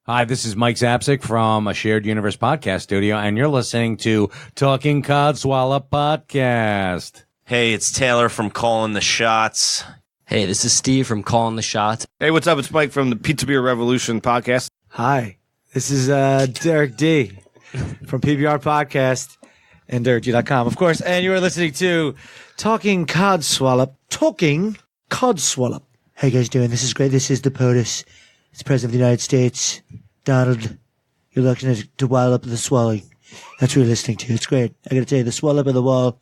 Hi, this is Mike Zapsik from a Shared Universe podcast studio, and you're listening to Talking Codswallop podcast. Hey, it's Taylor from Calling the Shots. Hey, this is Steve from Calling the Shots. Hey, what's up? It's Mike from the Pizza Beer Revolution podcast. Hi, this is Derek D from PBR Podcast and DerekD.com, of course, and you are listening to Talking Codswallop. Talking Codswallop. How you guys doing? This is great. This is the POTUS. It's the President of the United States, Donald. You're looking at the wallop of the swallowing. That's what you're listening to. It's great. I gotta tell you, the swallop of the wall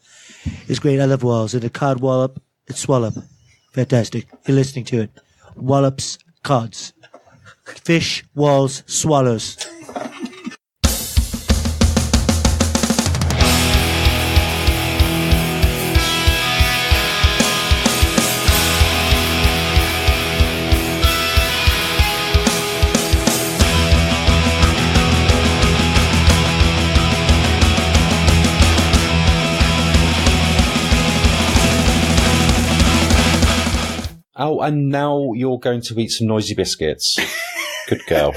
is great. I love walls. And the cod wallop, it's swallop. Fantastic. You're listening to it. Wallops, cods. Fish, walls, swallows. Oh, and now you're going to eat some noisy biscuits. Good girl.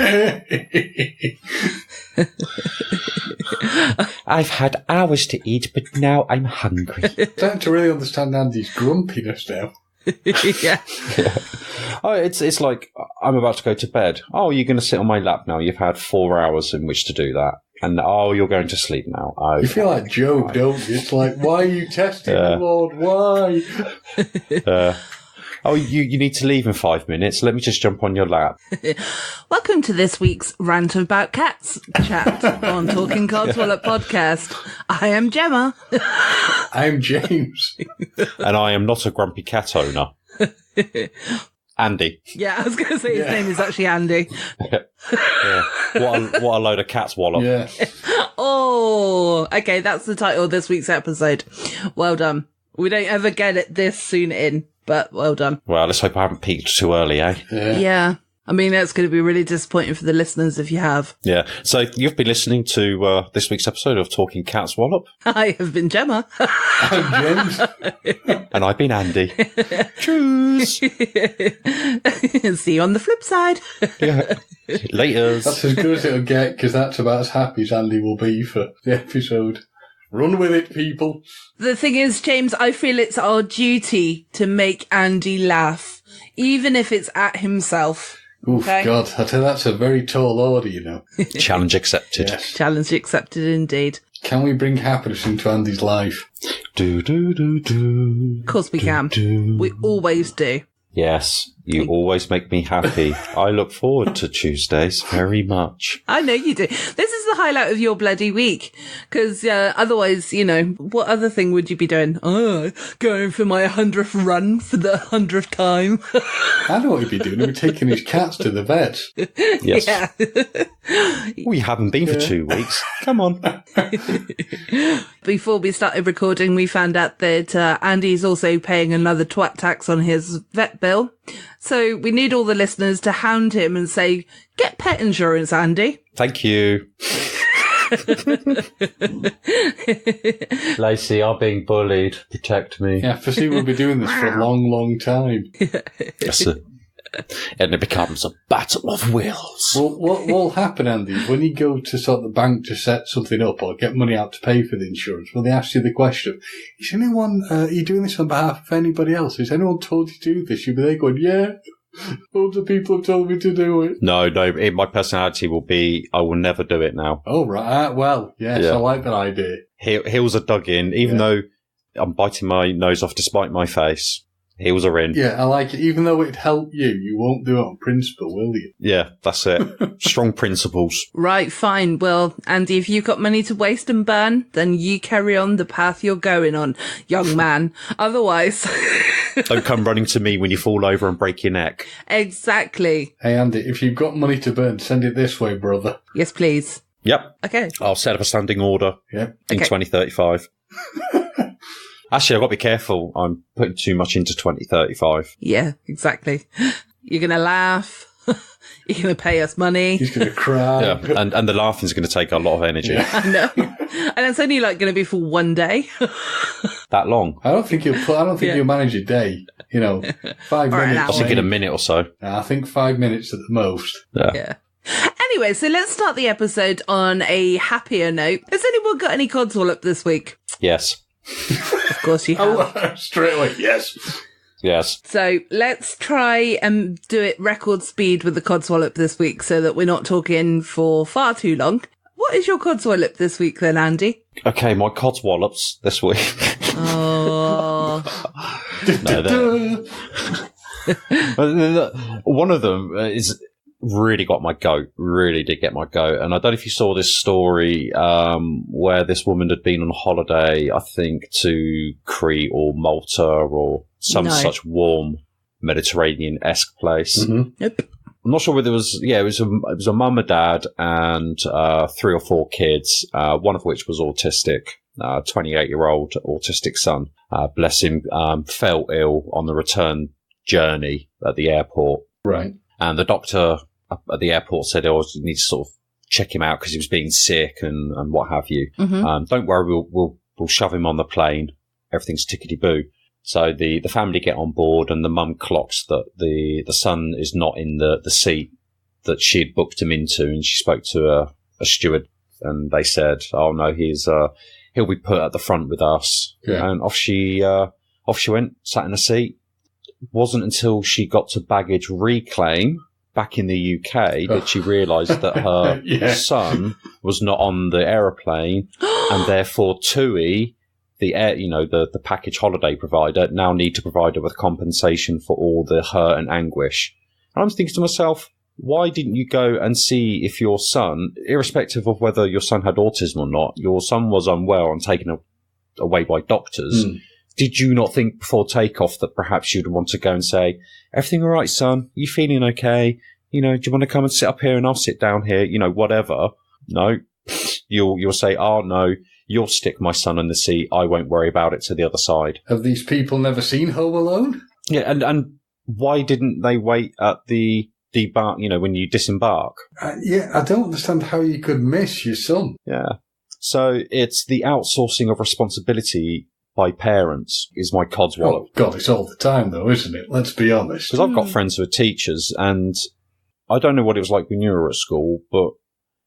I've had hours to eat, but now I'm hungry. Starting to really understand Andy's grumpiness now. Yeah. Oh, it's like, I'm about to go to bed. Oh, you're going to sit on my lap now. You've had 4 hours in which to do that. And, oh, you're going to sleep now. Oh, you feel like Job, don't you? It's like, why are you testing the Lord? Why? Oh, you need to leave in 5 minutes. Let me just jump on your lap. Welcome to this week's Rant About Cats chat on Talking Codswallop podcast. I am Gemma. I'm James. And I am not a grumpy cat owner. Andy. Yeah, I was going to say his name is actually Andy. Yeah. What a load of Catswallop. Yeah. Oh, okay, that's the title of this week's episode. Well done. We don't ever get it this soon in. But well done. Well, let's hope I haven't peaked too early, eh? Yeah. I mean, that's going to be really disappointing for the listeners if you have. Yeah. So you've been listening to this week's episode of Talking Catswallop. I have been Gemma. I'm James. And I've been Andy. Cheers. See you on the flip side. Yeah. Laters. That's as good as it'll get, because that's about as happy as Andy will be for the episode. Run with it, people. The thing is, James, I feel it's our duty to make Andy laugh, even if it's at himself. Oof, okay? God, I tell you, that's a very tall order, you know. Challenge accepted. Yes. Challenge accepted, indeed. Can we bring happiness into Andy's life? Do, do, do, do. Of course we can. We always do. Yes, you always make me happy. I look forward to Tuesdays very much. I know you do. This is the highlight of your bloody week. Because otherwise, you know, what other thing would you be doing? Oh, going for my 100th run for the 100th time. I know what he'd be doing. He'd be taking his cats to the vet. Yes. Yeah. We haven't been for 2 weeks. Come on. Before we started recording, we found out that Andy's also paying another twat tax on his vet bill. So we need all the listeners to hound him and say, get pet insurance, Andy. Thank you. Lacey, I'm being bullied. Protect me. Yeah, for see, we'll be doing this for a long, long time. Yes, and it becomes a battle of wills. Well, what will happen, Andy, is when you go to sort of the bank to set something up or get money out to pay for the insurance, well, they ask you the question, is anyone, are you doing this on behalf of anybody else? Has anyone told you to do this? You'll be there going, yeah, loads of people have told me to do it. No, my personality will be, I will never do it now. Oh, right. Well, yes, yeah. I like that idea. Heels are dug in, even though I'm biting my nose off despite my face. Heels are in. Yeah, I like it. Even though it'd help you, you won't do it on principle, will you? Yeah, that's it. Strong principles. Right, fine. Well, Andy, if you've got money to waste and burn, then you carry on the path you're going on, young man. Otherwise... Don't come running to me when you fall over and break your neck. Exactly. Hey, Andy, if you've got money to burn, send it this way, brother. Yes, please. Yep. Okay. I'll set up a standing order in 2035. Actually, I've got to be careful. I'm putting too much into 2035. Yeah, exactly. You're going to laugh. You're going to pay us money. He's going to cry. Yeah, and the laughing's going to take a lot of energy. Yeah. I know. And it's only going to be for one day. That long? I don't think you'll manage a day. 5 minutes. I was thinking a minute or so. I think 5 minutes at the most. Yeah. Anyway, so let's start the episode on a happier note. Has anyone got any Codswallop this week? Yes. Of course you have. Oh, straight away, yes. Yes. So let's try and do it record speed with the Codswallop this week so that we're not talking for far too long. What is your Codswallop this week then, Andy? Okay, my Codswallops this week. Oh. One of them is really got my goat, really did get my goat. And I don't know if you saw this story where this woman had been on holiday, I think, to Crete or Malta or some such warm Mediterranean-esque place. Mm-hmm. Nope. I'm not sure whether it was, it was a mum, a dad, and 3 or 4 kids, one of which was autistic, 28-year-old autistic son. Bless him, fell ill on the return journey at the airport. Right. And the doctor at the airport said, you need to sort of check him out because he was being sick and what have you. Mm-hmm. Don't worry, we'll shove him on the plane. Everything's tickety-boo. So the family get on board and the mum clocks that the son is not in the seat that she'd booked him into, and she spoke to a steward and they said, oh no, he'll be put at the front with us. Yeah. And off she went, sat in a seat. It wasn't until she got to baggage reclaim back in the UK that she realised that her son was not on the aeroplane, and therefore TUI, the package holiday provider, now need to provide her with compensation for all the hurt and anguish. And I'm thinking to myself, why didn't you go and see if your son, irrespective of whether your son had autism or not, your son was unwell and taken away by doctors? Did you not think before takeoff that perhaps you'd want to go and say, everything all right, son? You feeling okay? Do you want to come and sit up here and I'll sit down here? Whatever. No. You'll say, oh, no, you'll stick my son in the seat. I won't worry about it to the other side. Have these people never seen Home Alone? Yeah, and why didn't they wait at the debark, when you disembark? I don't understand how you could miss your son. Yeah. So it's the outsourcing of responsibility by parents is my Codswallop. Oh, God, it's all the time, though, isn't it? Let's be honest. Because I've got friends who are teachers, and I don't know what it was like when you were at school, but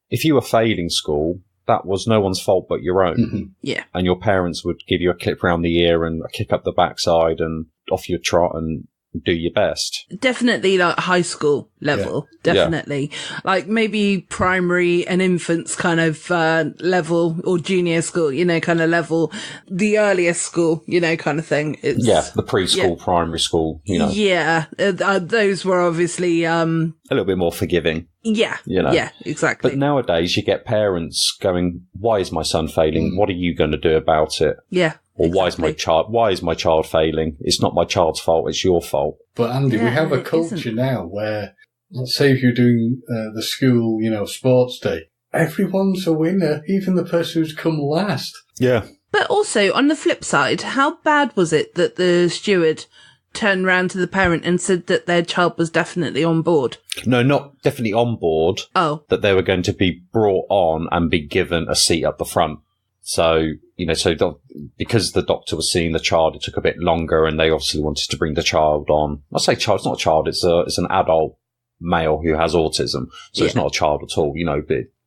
if you were failing school, that was no one's fault but your own. Mm-hmm. Yeah. And your parents would give you a clip round the ear and a kick up the backside and off your trot and do your best. Definitely like high school level. Yeah. Definitely. Like maybe primary and infants kind of level, or junior school, kind of level. The earliest school, kind of thing. It's, the preschool, primary school, Yeah. Those were obviously a little bit more forgiving. Yeah. Yeah, exactly. But nowadays you get parents going, why is my son failing? What are you going to do about it? Yeah. Or exactly. why is my child failing? It's not my child's fault, it's your fault. But Andy, we have a culture now where, let's say if you're doing the school, sports day, everyone's a winner, even the person who's come last. Yeah. But also, on the flip side, how bad was it that the steward turned round to the parent and said that their child was definitely on board? No, not definitely on board. Oh. That they were going to be brought on and be given a seat up the front. So, because the doctor was seeing the child, it took a bit longer, and they obviously wanted to bring the child on. I say child, it's not a child, it's an adult male who has autism. So it's not a child at all,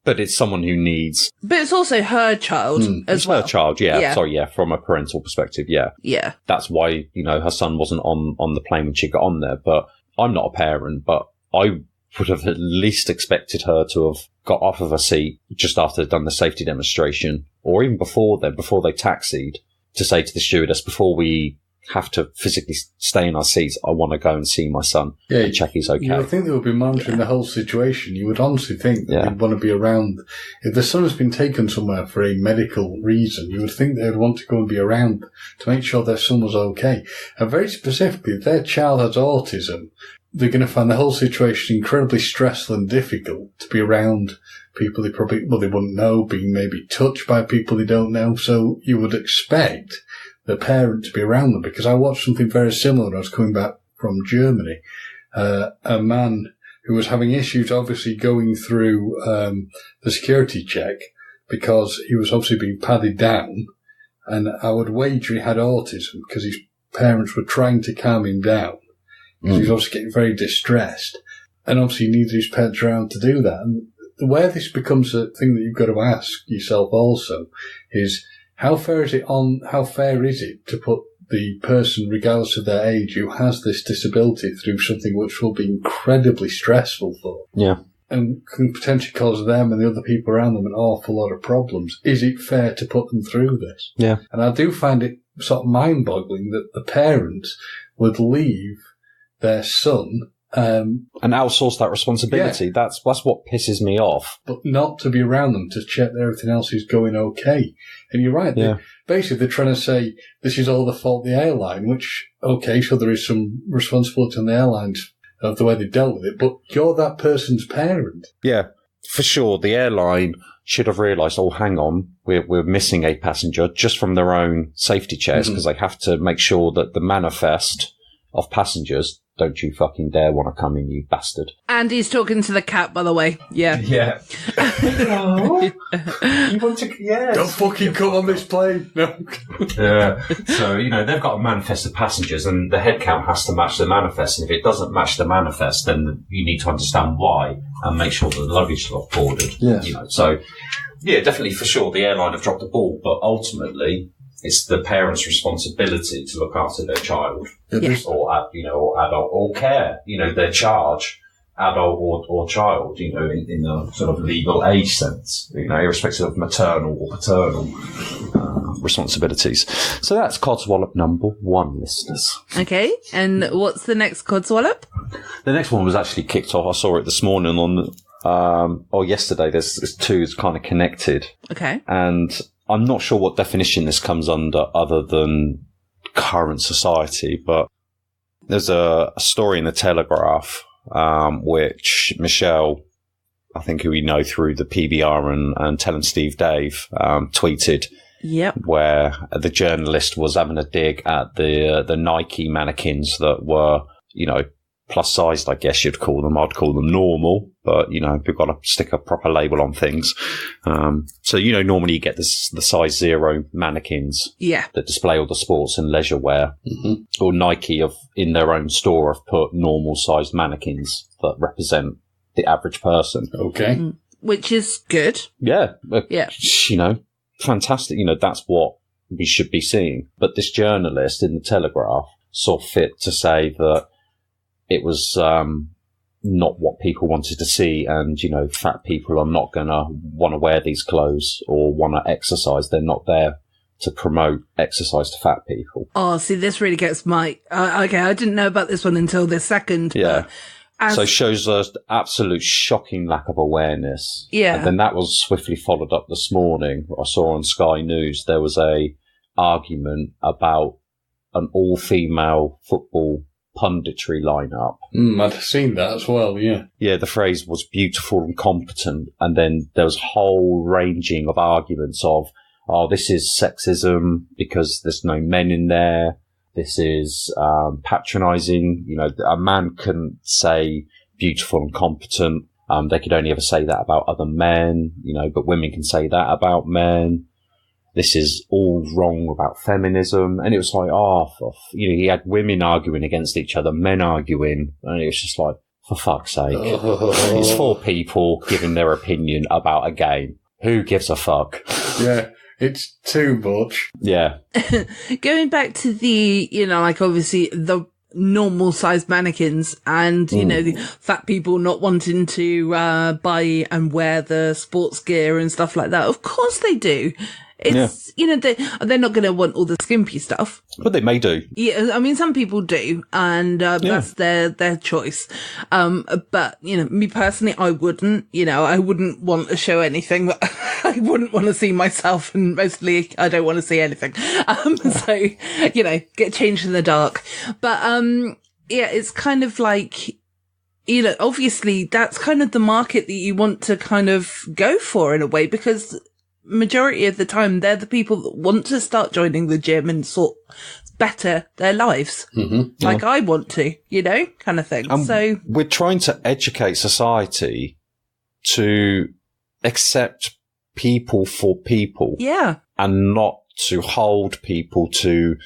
but it's someone who needs. But it's also her child as well. Her child, yeah. Sorry, from a parental perspective, yeah. Yeah. That's why, her son wasn't on the plane when she got on there. But I'm not a parent, but I would have at least expected her to have got off of her seat just after they'd done the safety demonstration, or even before then, before they taxied, to say to the stewardess, before we have to physically stay in our seats, I want to go and see my son and check he's okay. You would think they would be monitoring the whole situation. You would honestly think that they'd want to be around. If the son has been taken somewhere for a medical reason, you would think they would want to go and be around to make sure their son was okay. And very specifically, if their child has autism, they're going to find the whole situation incredibly stressful and difficult to be around people they wouldn't know, being maybe touched by people they don't know. So you would expect the parent to be around them, because I watched something very similar when I was coming back from Germany. A man who was having issues obviously going through the security check because he was obviously being padded down, and I would wager he had autism because his parents were trying to calm him down. Because he was obviously getting very distressed. And obviously he needed his parents around to do that. And where this becomes a thing that you've got to ask yourself also is how fair is it to put the person, regardless of their age, who has this disability through something which will be incredibly stressful for them? Yeah. And can potentially cause them and the other people around them an awful lot of problems. Is it fair to put them through this? Yeah. And I do find it sort of mind-boggling that the parents would leave their son and outsource that responsibility. Yeah. That's what pisses me off. but not to be around them to check that everything else is going okay. And you're right. Yeah. Basically, they're trying to say this is all the fault of the airline, which, okay, so there is some responsibility on the airlines of the way they dealt with it, but you're that person's parent. Yeah, for sure. The airline should have realised, oh, hang on, we're missing a passenger just from their own safety chairs, because they have to make sure that the manifest of passengers, don't you fucking dare want to come in, you bastard. Andy's talking to the cat, by the way. Yeah. Yeah. You want to, yeah. Don't fucking come on this plane. No. Yeah. So, they've got a manifest of passengers and the head count has to match the manifest. And if it doesn't match the manifest, then you need to understand why and make sure that the luggage is boarded. Yes. So, yeah, definitely for sure the airline have dropped the ball, but ultimately it's the parents' responsibility to look after their child or adult or care, their charge, adult or child, in the sort of legal age sense, irrespective of maternal or paternal responsibilities. So that's Codswallop number 1, listeners. Okay. And what's the next Codswallop? The next one was actually kicked off. I saw it this morning or yesterday. There's two. It's kind of connected. Okay. And I'm not sure what definition this comes under other than current society, but there's a story in the Telegraph, which Michelle, I think who we know through the PBR and Tell 'em Steve Dave, tweeted. Yep. Where the journalist was having a dig at the Nike mannequins that were, plus sized, I guess you'd call them. I'd call them normal, but, we've got to stick a proper label on things. So, normally you get the size 0 mannequins that display all the sports and leisure wear. Mm-hmm. Or Nike in their own store have put normal sized mannequins that represent the average person. Okay. Which is good. Yeah. Yeah. Fantastic. That's what we should be seeing. But this journalist in the Telegraph saw fit to say that it was not what people wanted to see, and fat people are not going to want to wear these clothes or want to exercise. They're not there to promote exercise to fat people. Oh, see, this really gets my okay. I didn't know about this one until this second. Yeah. So shows us absolute shocking lack of awareness. Yeah. And then that was swiftly followed up this morning. I saw on Sky News there was a argument about an all-female football punditry lineup. I'd seen that as well, yeah. Yeah, the phrase was beautiful and competent, and then there was a whole ranging of arguments of, this is sexism because there's no men in there. This is patronising. A man couldn't say beautiful and competent. They could only ever say that about other men, but women can say that about men. This is all wrong about feminism. And it was like, he had women arguing against each other, men arguing. And it was just like, for fuck's sake. It's 4 people giving their opinion about a game. Who gives a fuck? Yeah. It's too much. Yeah. Going back to the, obviously the normal sized mannequins and, the fat people not wanting to buy and wear the sports gear and stuff like that. Of course they do. It's, they're not going to want all the skimpy stuff. But they may do. Yeah, I mean, some people do, and that's their choice. But, me personally, I wouldn't, I wouldn't want to show anything that I wouldn't want to see myself, and mostly I don't want to see anything. So, get changed in the dark. But, it's kind of like, obviously that's kind of the market that you want to kind of go for in a way, because majority of the time they're the people that want to start joining the gym and sort better their lives. Mm-hmm. Like I want to, kind of thing. So we're trying to educate society to accept people for people. Yeah. And not to hold people to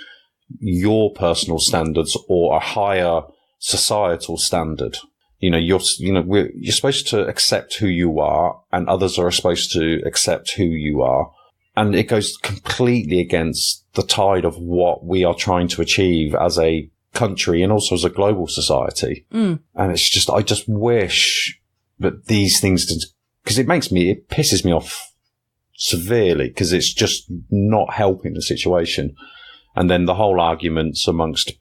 your personal standards or a higher societal standard. You're supposed to accept who you are, and others are supposed to accept who you are. And it goes completely against the tide of what we are trying to achieve as a country and also as a global society. And it's just, I just wish that these things, because it pisses me off severely, because it's just not helping the situation. And then the whole arguments amongst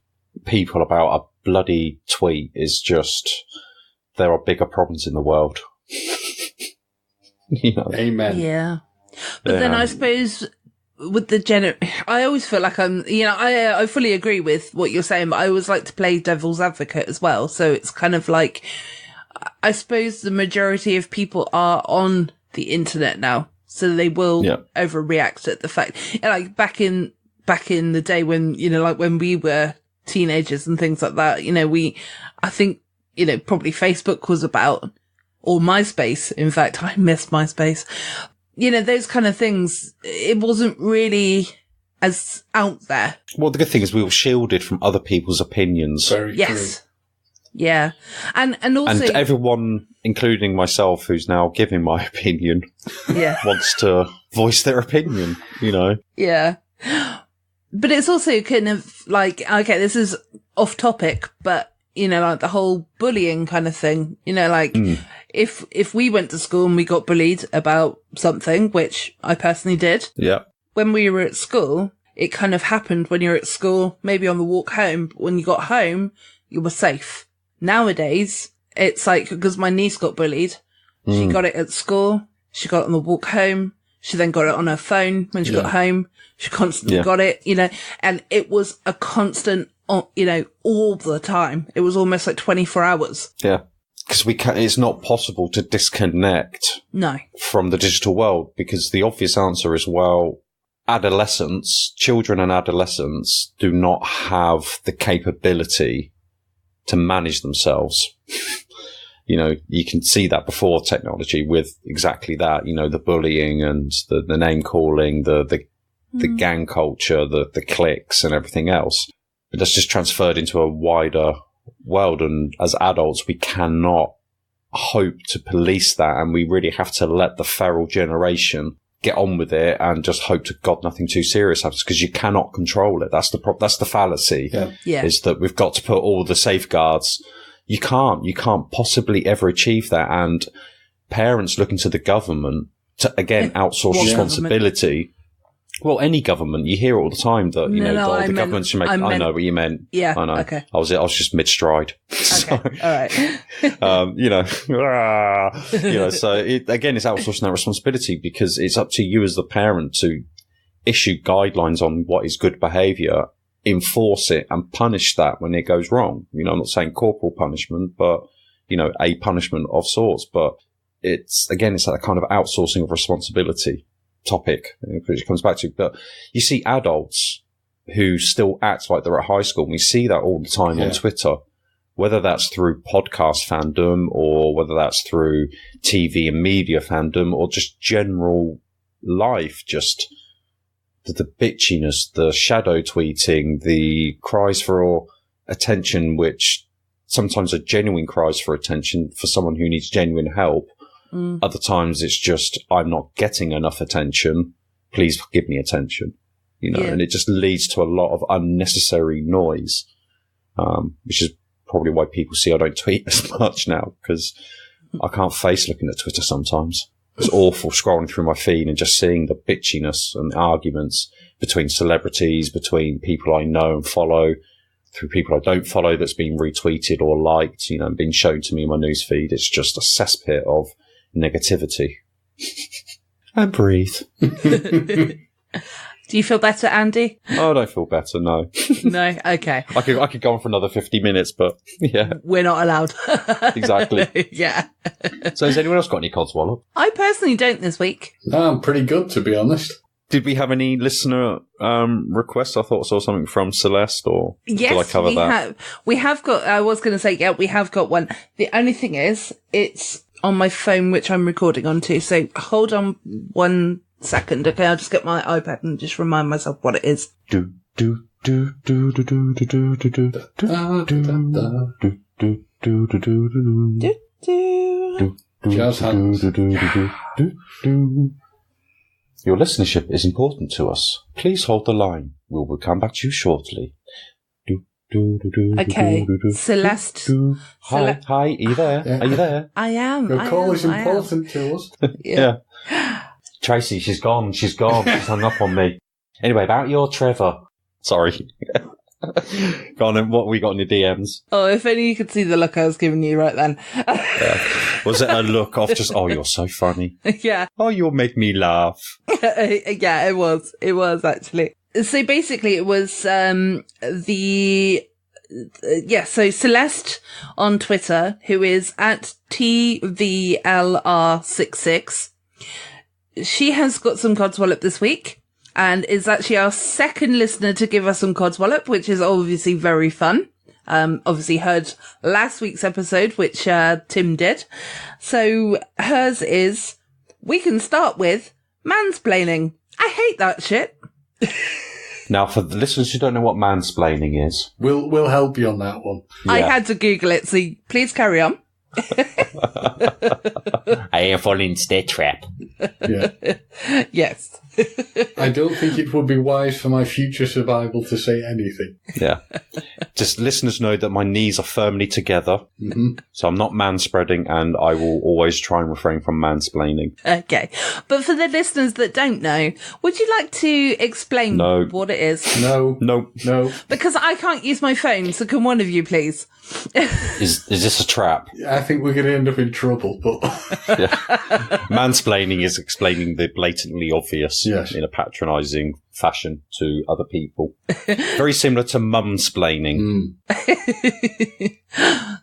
people about a bloody tweet is just, there are bigger problems in the world. Amen. Yeah. But then I suppose with the I always feel like I fully agree with what you're saying, but I always like to play devil's advocate as well. So it's kind of like, I suppose the majority of people are on the internet now, so they will overreact at the fact, like back in the day when, like when we were teenagers and things like that, I think, probably Facebook was about, or MySpace. In fact, I miss MySpace. Those kind of things, it wasn't really as out there. Well, the good thing is we were shielded from other people's opinions. Very true. Yeah. And also... And everyone, including myself, who's now giving my opinion, wants to voice their opinion, Yeah. But it's also kind of like, okay, this is off topic, but, like the whole bullying kind of thing, if we went to school and we got bullied about something, which I personally did. Yeah. When we were at school, it kind of happened when you were at school, maybe on the walk home, but when you got home, you were safe. Nowadays, it's like, because my niece got bullied, she got it at school, she got it on the walk home, she then got it on her phone when she got home, she constantly got it, and it was a constant, all the time. It was almost like 24 hours. Yeah. Because it's not possible to disconnect from the digital world, because the obvious answer is, well, children and adolescents do not have the capability to manage themselves. You can see that before technology with exactly that, the bullying and the name calling, the gang culture, the cliques and everything else. But that's just transferred into a wider world. And as adults, we cannot hope to police that. And we really have to let the feral generation get on with it and just hope to God nothing too serious happens, because you cannot control it. That's the fallacy. Is that we've got to put all the safeguards. You can't possibly ever achieve that. And parents looking to the government to, again, outsource responsibility. Well, any government, you hear it all the time that, the government should make, I know what you meant. Yeah. I know. Okay. I was just mid-stride. Okay. All right. So again, it's outsourcing that responsibility, because it's up to you as the parent to issue guidelines on what is good behavior, enforce it and punish that when it goes wrong. I'm not saying corporal punishment, but, a punishment of sorts. But it's that kind of outsourcing of responsibility topic, which it comes back to. But you see adults who still act like they're at high school, and we see that all the time on Twitter, whether that's through podcast fandom or whether that's through TV and media fandom or just general life, just the bitchiness, the shadow tweeting, the cries for attention, which sometimes are genuine cries for attention for someone who needs genuine help. Other times it's just, I'm not getting enough attention. Please give me attention. And it just leads to a lot of unnecessary noise, which is probably why people see I don't tweet as much now, because I can't face looking at Twitter sometimes. It's awful scrolling through my feed and just seeing the bitchiness and arguments between celebrities, between people I know and follow, through people I don't follow that's been retweeted or liked, and being shown to me in my newsfeed. It's just a cesspit of negativity. And breathe. Do you feel better, Andy? Oh, I don't feel better, no. No? Okay. I could go on for another 50 minutes, but yeah. We're not allowed. Exactly. Yeah. So has anyone else got any Codswallop? I personally don't this week. No, I'm pretty good, to be honest. Did we have any listener requests? I thought I saw something from Celeste, or yes, did I cover that? We have got, I was going to say, we have got one. The only thing is, it's on my phone, which I'm recording onto. So hold on 1 second, okay? I'll just get my iPad and just remind myself what it is. do do do do Do, do. Jazz hands. Your listenership is important to us. Please hold the line. We will come back to you shortly. Okay, Celeste. Hi, are you there? Yeah. Are you there? I am. Your call is I am. important to us. Yeah. Tracy, she's gone. She's hung up on me. Anyway, about your Trevor. Sorry. Go on, then. What we got in your DMs? Oh, if only you could see the look I was giving you right then. Was it a look of just, oh, you're so funny? Yeah. Oh, you'll make me laugh. Yeah, it was. It was actually. So basically it was, so Celeste on Twitter, who is at TVLR66. She has got some Codswallop this week and is actually our second listener to give us some Codswallop, which is obviously very fun. Obviously heard last week's episode, which, Tim did. So hers is, we can start with mansplaining. I hate that shit. Now, for the listeners who don't know what mansplaining is, We'll help you on that one. I had to Google it, so please carry on. I am falling into their trap. Yeah. Yes. I don't think it would be wise for my future survival to say anything. Yeah. Just listeners know that my knees are firmly together, so I'm not manspreading, and I will always try and refrain from mansplaining. Okay. But for the listeners that don't know, would you like to explain No. what it is? No. Nope. No. Because I can't use my phone, so can one of you please? Is this a trap? I think we're going to end up in trouble, but Mansplaining is explaining the blatantly obvious Yes. in a patronising fashion to other people. Very similar to mumsplaining.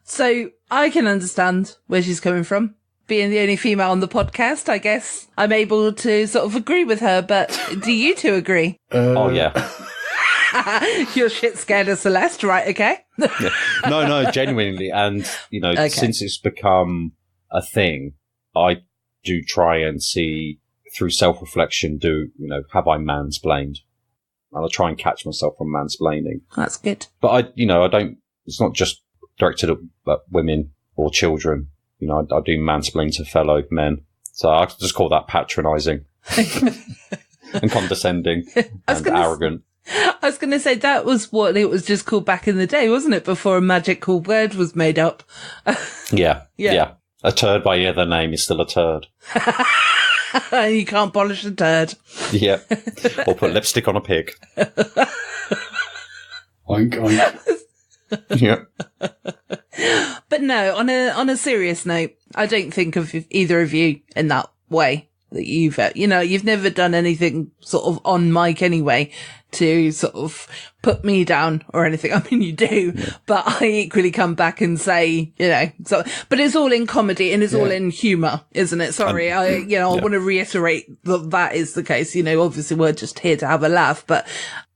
So I can understand where she's coming from. Being the only female on the podcast, I guess I'm able to sort of agree with her, but do you two agree? Oh, yeah. You're shit scared of Celeste, right? Okay. No, genuinely. And, Okay. since it's become a thing, I do try and see through self-reflection, have I mansplained? And I try and catch myself from mansplaining. That's good. But I don't, it's not just directed at women or children. I do mansplain to fellow men. So I just call that patronising and condescending and arrogant. I was going to say that was what it was just called back in the day, wasn't it? Before a magical word was made up. Yeah. Yeah. A turd by either name is still a turd. You can't polish a turd. Yeah. Or put lipstick on a pig. oink, oink. Yeah. But no, on a serious note, I don't think of either of you in that way. That you've never done anything sort of on mic anyway to sort of put me down or anything. I mean, you do, but I equally come back and say, but it's all in comedy and it's all in humour, isn't it? Sorry. I want to reiterate that is the case. Obviously we're just here to have a laugh, but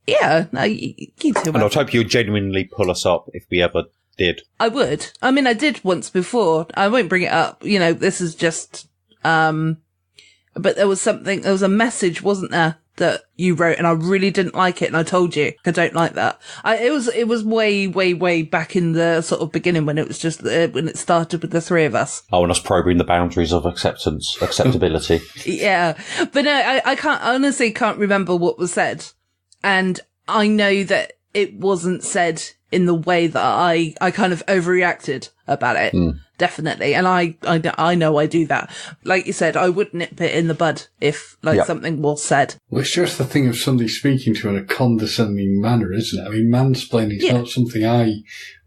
yeah, no, you two. And I'd hope you'd genuinely pull us up if we ever did. I would. I mean, I did once before. I won't bring it up. This is just, but there was a message, wasn't there, that you wrote, and I really didn't like it, and I told you I don't like that. It was way, way, way back in the sort of beginning when it was just when it started with the three of us. Oh, and us probing the boundaries of acceptability. Yeah, but no, I honestly can't remember what was said, and I know that it wasn't said in the way that I kind of overreacted about it. Definitely. And I know I do that. Like you said, I would nip it in the bud if something was said. Well, it's just the thing of somebody speaking to in a condescending manner, isn't it? I mean, mansplaining is not something I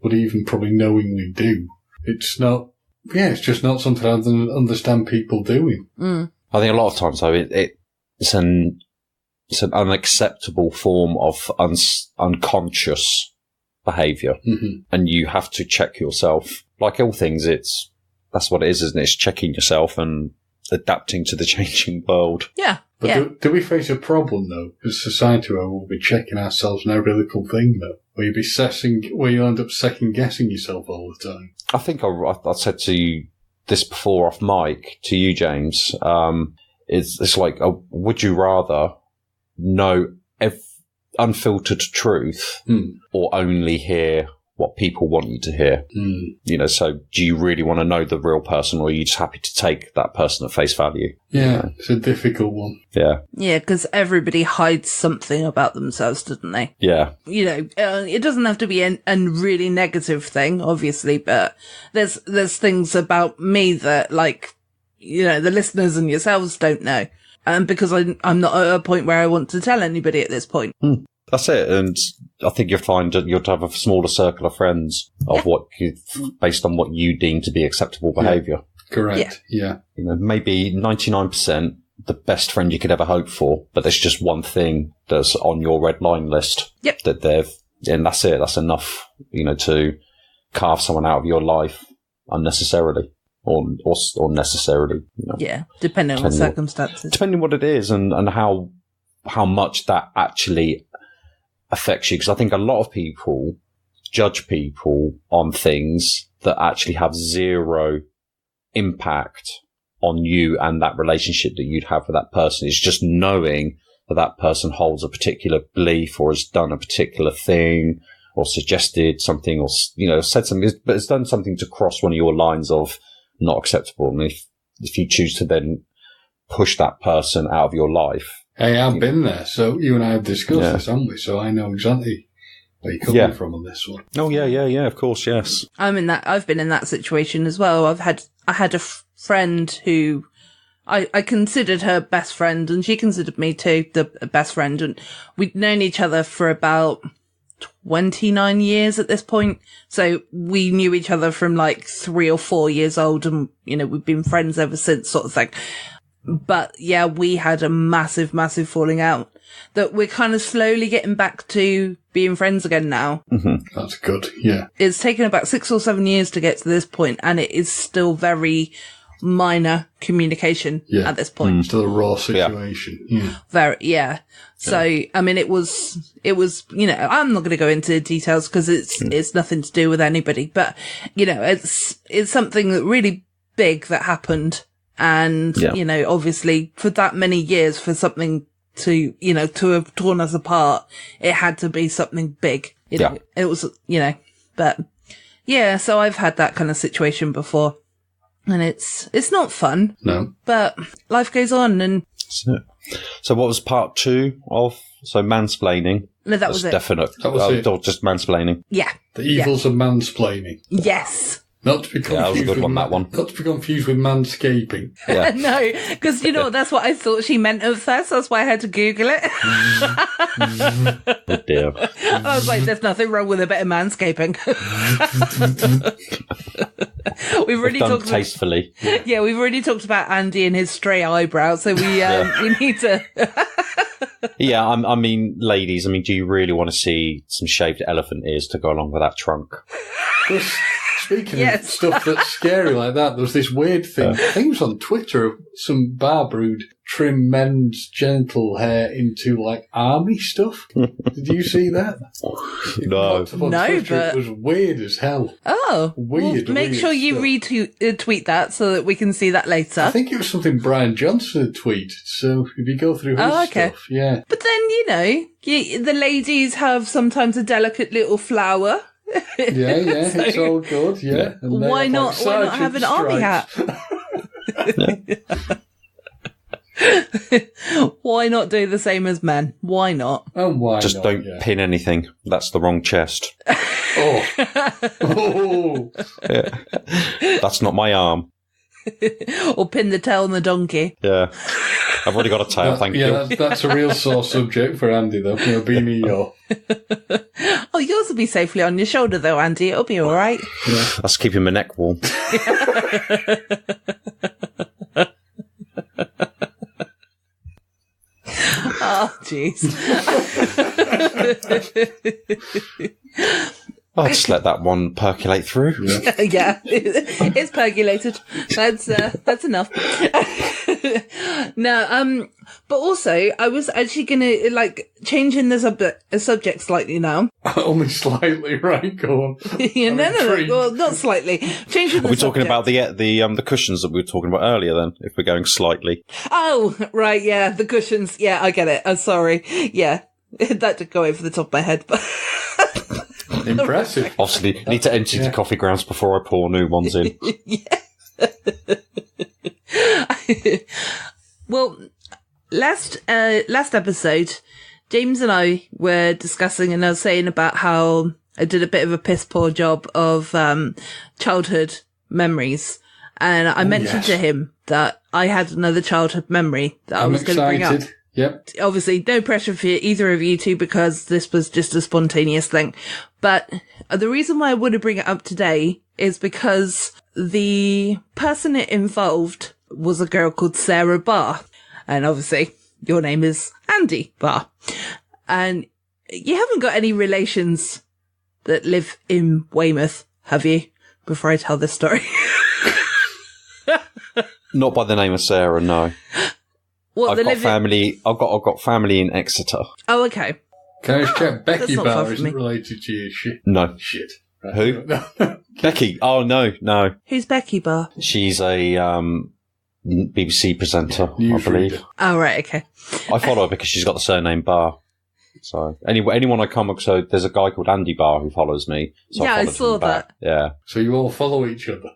would even probably knowingly do. It's not, it's just not something I understand people doing. I think a lot of times, though, it's an unacceptable form of unconscious behaviour. And you have to check yourself. Like all things, that's what it is, isn't it? It's checking yourself and adapting to the changing world. Yeah. But do we face a problem, though, as a society where we'll be checking ourselves on every little thing, though? Where you end up second-guessing yourself all the time? I think I said to you this before off mic, to you, James. It's like, would you rather know unfiltered truth or only hear what people want you to hear. You know, so do you really want to know the real person, or are you just happy to take that person at face value? Yeah, it's a difficult one. Yeah. Yeah, because everybody hides something about themselves, doesn't they? Yeah. You know, it doesn't have to be a really negative thing, obviously, but there's things about me that, like, you know, the listeners and yourselves don't know. And because I'm not at a point where I want to tell anybody at this point. That's it. And I think you'll find that you'll have a smaller circle of friends of what you, based on what you deem to be acceptable behaviour. Correct. Yeah. You know, maybe 99% the best friend you could ever hope for, but there's just one thing that's on your red line list. Yep. And that's it. That's enough, you know, to carve someone out of your life unnecessarily or necessarily. You know, Yeah, depending on the circumstances. Depending on what it is and how much that actually affects you. Because I think a lot of people judge people on things that actually have zero impact on you and that relationship that you'd have with that person. It's just knowing that that person holds a particular belief or has done a particular thing or suggested something or, you know, said something, but it's done something to cross one of your lines of not acceptable. And if you choose to then push that person out of your life. Hey, I've been there. So you and I have discussed this, haven't we? So I know exactly where you're coming from on this one. Oh, yeah, of course, yes. I've been in that situation as well. I had a friend who I considered her best friend, and she considered me too, the best friend. And we'd known each other for about 29 years at this point. So we knew each other from like 3 or 4 years old, and, you know, we've been friends ever since, sort of thing. But yeah, we had a massive, massive falling out that we're kind of slowly getting back to being friends again now. Mm-hmm. That's good. Yeah. It's taken about 6 or 7 years to get to this point, and it is still very minor communication at this point. Still a raw situation. Yeah. Very, yeah. So, I mean, it was, you know, I'm not going to go into details because it's nothing to do with anybody, but, you know, it's something that really big that happened. And, you know, obviously for that many years, for something to, you know, to have torn us apart, it had to be something big. You know, it was, you know, but yeah, so I've had that kind of situation before, and it's not fun. No. But life goes on. And so what was part 2 of, mansplaining? No, that was it. Definite. That was it. Or just mansplaining. Yeah. The evils of mansplaining. Yes. Not to be confused that was a good one, that one. Not to be confused with manscaping. Yeah. No, because, you know, that's what I thought she meant at first. That's why I had to Google it. Oh dear. I was like, there's nothing wrong with a bit of manscaping. We've already talked tastefully. Yeah, we've already talked about Andy and his stray eyebrows, so we need to. Yeah, I mean, ladies, I mean, do you really want to see some shaved elephant ears to go along with that trunk? Speaking of stuff that's scary like that, there was this weird thing, I think it was on Twitter, of some barber who'd trim men's genital hair into, like, army stuff. Did you see that? No. No, but it was weird as hell. Oh. Weird. Well, make sure you retweet that so that we can see that later. I think it was something Brian Johnson had tweeted, so if you go through his stuff, yeah. But then, you know, the ladies have sometimes a delicate little flower. Yeah, so, it's all good, yeah. Why not have an army hat? Why not do the same as men? Why not? Oh, why Just not? don't pin anything. That's the wrong chest. Oh. That's not my arm. Or pin the tail on the donkey. Yeah. I've already got a tail, thank you. Yeah, that's a real sore subject for Andy, though. You know, beanie yo. Oh, yours will be safely on your shoulder, though, Andy. It'll be all right. Yeah. That's keeping my neck warm. Oh, jeez. I'll just let that one percolate through. Yeah, it's percolated. That's enough. No, but also I was actually gonna changing the subject slightly now. Only slightly, right? Go on. Yeah, no, well, not slightly. Changing. Are we talking about the cushions that we were talking about earlier? Then, if we're going slightly. Oh, right, yeah, the cushions. Yeah, I get it. I'm sorry. Yeah, that did go over the top of my head, but. Impressive. Obviously, need to empty the coffee grounds before I pour new ones in. Well, last episode, James and I were discussing, and I was saying about how I did a bit of a piss poor job of childhood memories, and I mentioned to him that I had another childhood memory that I was going to bring up. Yep. Obviously, no pressure for either of you two because this was just a spontaneous thing. But the reason why I want to bring it up today is because the person it involved was a girl called Sarah Barr. And obviously, your name is Andy Barr. And you haven't got any relations that live in Weymouth, have you? Before I tell this story. Not by the name of Sarah, no. What, I've got family. I've got family in Exeter. Oh, okay. Can I just check? Becky not far Barr from isn't me. related to you. Shit. No. Shit. Right. Who? No. Becky. Oh no. Who's Becky Barr? She's a BBC presenter, I Newsreader. believe. Oh, right, okay. I follow her because she's got the surname Barr. So anyone I come across, so there's a guy called Andy Barr who follows me. So Yeah, I followed saw him back. that. Yeah. So you all follow each other.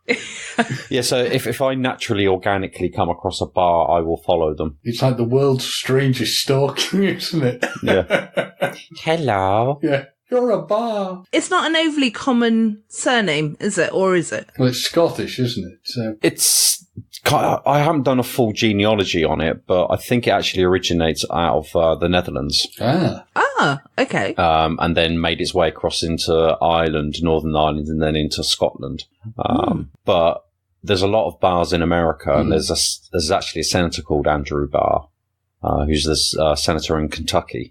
Yeah, so if I naturally, organically come across a bar, I will follow them. It's like the world's strangest stalking, isn't it? Yeah. Hello. Yeah. You're a bar. It's not an overly common surname, is it? Or is it? Well, it's Scottish, isn't it? So I haven't done a full genealogy on it, but I think it actually originates out of the Netherlands. Okay. And then made its way across into Ireland, Northern Ireland, and then into Scotland. But there's a lot of bars in America, and there's actually a senator called Andrew Barr, who's the senator in Kentucky.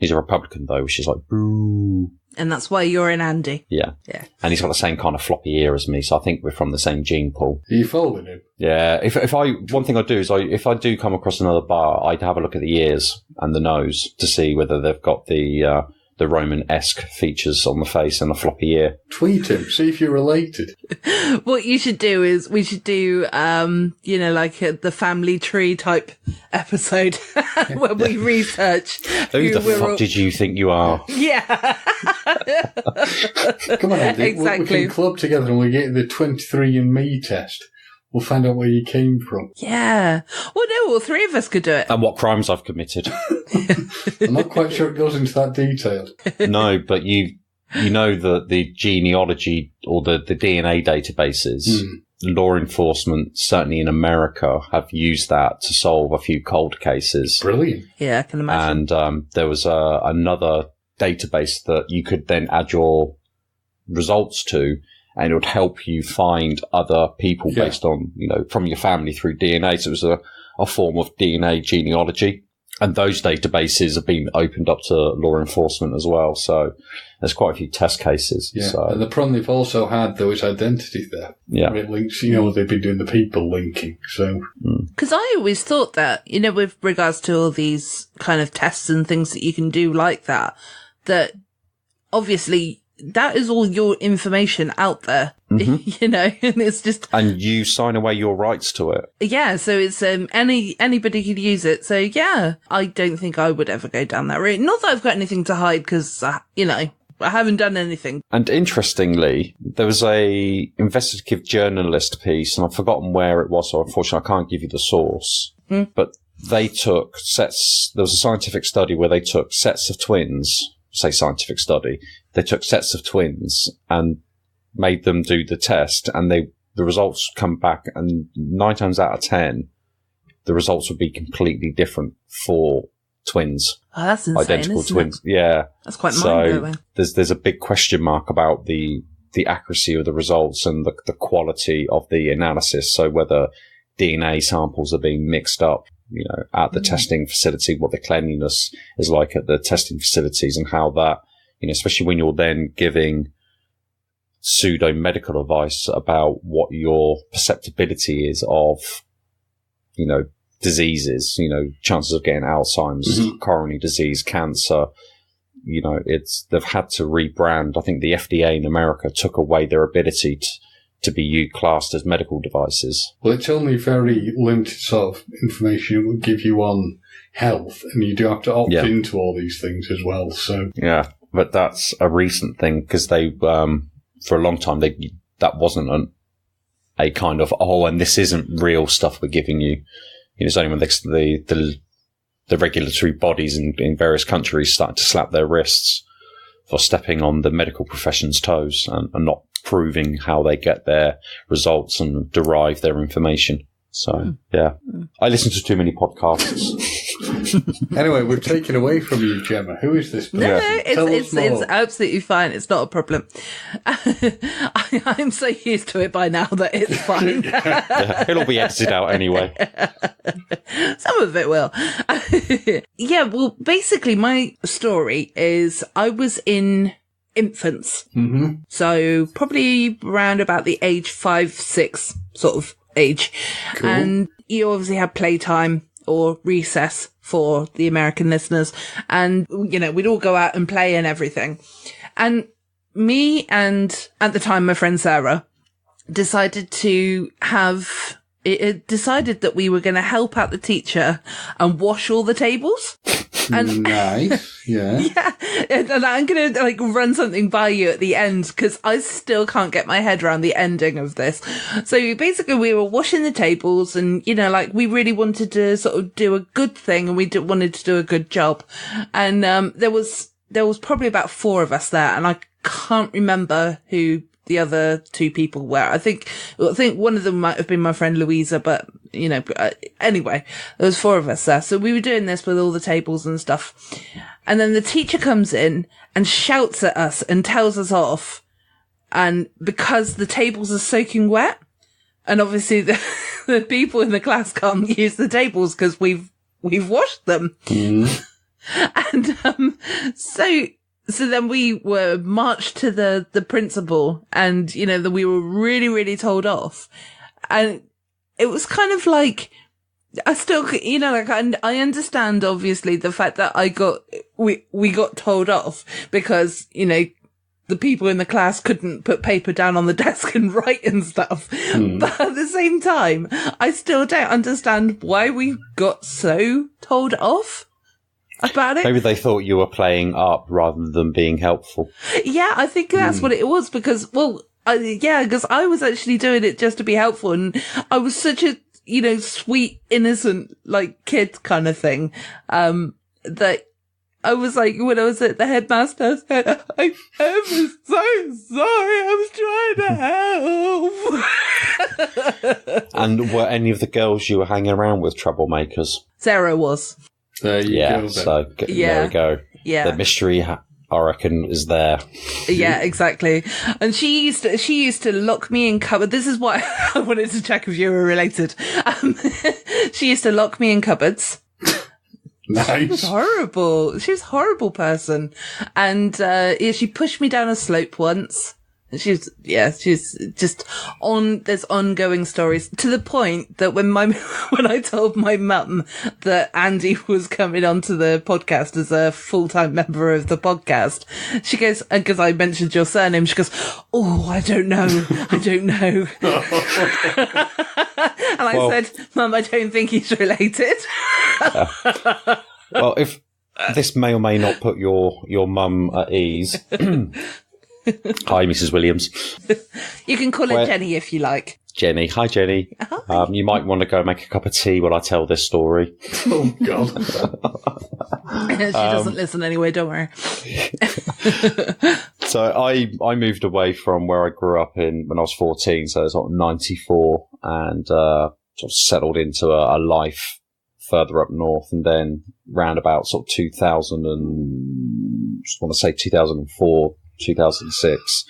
He's a Republican, though, which is like, boo. And that's why you're in Andy. Yeah. Yeah. And he's got the same kind of floppy ear as me, so I think we're from the same gene pool. are you following him? Yeah. One thing I do is if I do come across another bar, I'd have a look at the ears and the nose to see whether they've got the Roman-esque features on the face and a floppy ear. Tweet him. See if you're related. What you should do is we should do, like the family tree type episode where we research Who the we're fuck did you think you are? Yeah. Come on, Andy. Exactly. We can club together and we'll get the 23andMe test. We'll find out where you came from. Yeah. Well, no, all three of us could do it. And what crimes I've committed. I'm not quite sure it goes into that detail. No, but you know the genealogy or the DNA databases, law enforcement, certainly in America, have used that to solve a few cold cases. Brilliant. Yeah, I can imagine. And there was another database that you could then add your results to, and it would help you find other people based on, from your family through DNA. So it was a form of DNA genealogy. And those databases have been opened up to law enforcement as well. So there's quite a few test cases. Yeah. So. And the problem they've also had, though, is identity theft. Yeah. It links, they've been doing the people linking. So. Because I always thought that, with regards to all these kind of tests and things that you can do like that obviously that is all your information out there, and it's just. And you sign away your rights to it. Yeah, so it's anybody could use it. So yeah, I don't think I would ever go down that route. Not that I've got anything to hide, because I haven't done anything. And interestingly, there was a investigative journalist piece, and I've forgotten where it was, so unfortunately I can't give you the source. But they took sets. There was a scientific study where they took sets of twins. Say scientific study. They took sets of twins and made them do the test, and the results come back, and 9 times out of 10, the results would be completely different for twins. Oh, that's insane, identical isn't twins. It? Yeah. That's quite mind-blowing. So there's a big question mark about the accuracy of the results and the quality of the analysis. So whether DNA samples are being mixed up, at the testing facility, what the cleanliness is like at the testing facilities, and how that, especially when you're then giving pseudo medical advice about what your perceptibility is of, diseases, chances of getting Alzheimer's, coronary disease, cancer. They've had to rebrand. I think the FDA in America took away their ability to be classed as medical devices. Well, it's only very limited sort of information it would give you on health, and you do have to opt into all these things as well. So yeah, but that's a recent thing because they, for a long time, that wasn't a kind of, and this isn't real stuff we're giving you. It's only when the regulatory bodies in various countries started to slap their wrists for stepping on the medical profession's toes and not proving how they get their results and derive their information. So, yeah. I listen to too many podcasts. Anyway, we're taken away from you, Gemma. Who is this person? No, It's it's absolutely fine. It's not a problem. I'm so used to it by now that it's fine. Yeah, it'll be edited out anyway. Some of it will. Yeah, well, basically my story is I was in infants. Mm-hmm. So probably around about the age 5, 6 sort of age. Cool. And you obviously have playtime or recess for the American listeners. And, we'd all go out and play and everything. And me and, at the time, my friend Sarah decided that we were going to help out the teacher and wash all the tables. And nice, yeah. Yeah, and I'm going to run something by you at the end because I still can't get my head around the ending of this. So basically we were washing the tables and, we really wanted to sort of do a good thing and we wanted to do a good job. And, there was probably about 4 of us there and I can't remember who the other 2 people were. I think one of them might have been my friend Louisa, but anyway, there was 4 of us there. So we were doing this with all the tables and stuff. And then the teacher comes in and shouts at us and tells us off. And because the tables are soaking wet and obviously the people in the class can't use the tables because we've washed them. Mm. And, so then we were marched to the principal and, that we were really, really told off. And it was kind of like, I still, I understand obviously the fact that we got told off because, the people in the class couldn't put paper down on the desk and write and stuff. Mm. But at the same time, I still don't understand why we got so told off about it. Maybe they thought you were playing up rather than being helpful. Yeah, I think that's what it was because, because I was actually doing it just to be helpful and I was such a, sweet, innocent, kid kind of thing, that I was when I was at the headmaster, I said, I am so sorry, I was trying to help. And were any of the girls you were hanging around with troublemakers? Sarah was. There you go. Then. So there we go. Yeah. The mystery, I reckon, is there. Yeah, exactly. And she used to lock me in cupboard. This is why I wanted to check if you were related. She used to lock me in cupboards. Nice. Horrible. She was a horrible person. And, she pushed me down a slope once. She's just there's ongoing stories to the point that when I told my mum that Andy was coming onto the podcast as a full-time member of the podcast, she goes, because I mentioned your surname, she goes, "Oh, I don't know. And I said, "Mum, I don't think he's related." Well, if this may or may not put your mum at ease. Hi, Mrs. Williams. You can call her Jenny if you like. Jenny. Hi, Jenny. Hi. You might want to go make a cup of tea while I tell this story. Oh, God. She doesn't listen anyway, don't worry. So I moved away from where I grew up in when I was 14, so it's 94, and sort of settled into a life further up north, and then round about sort of 2004, 2006,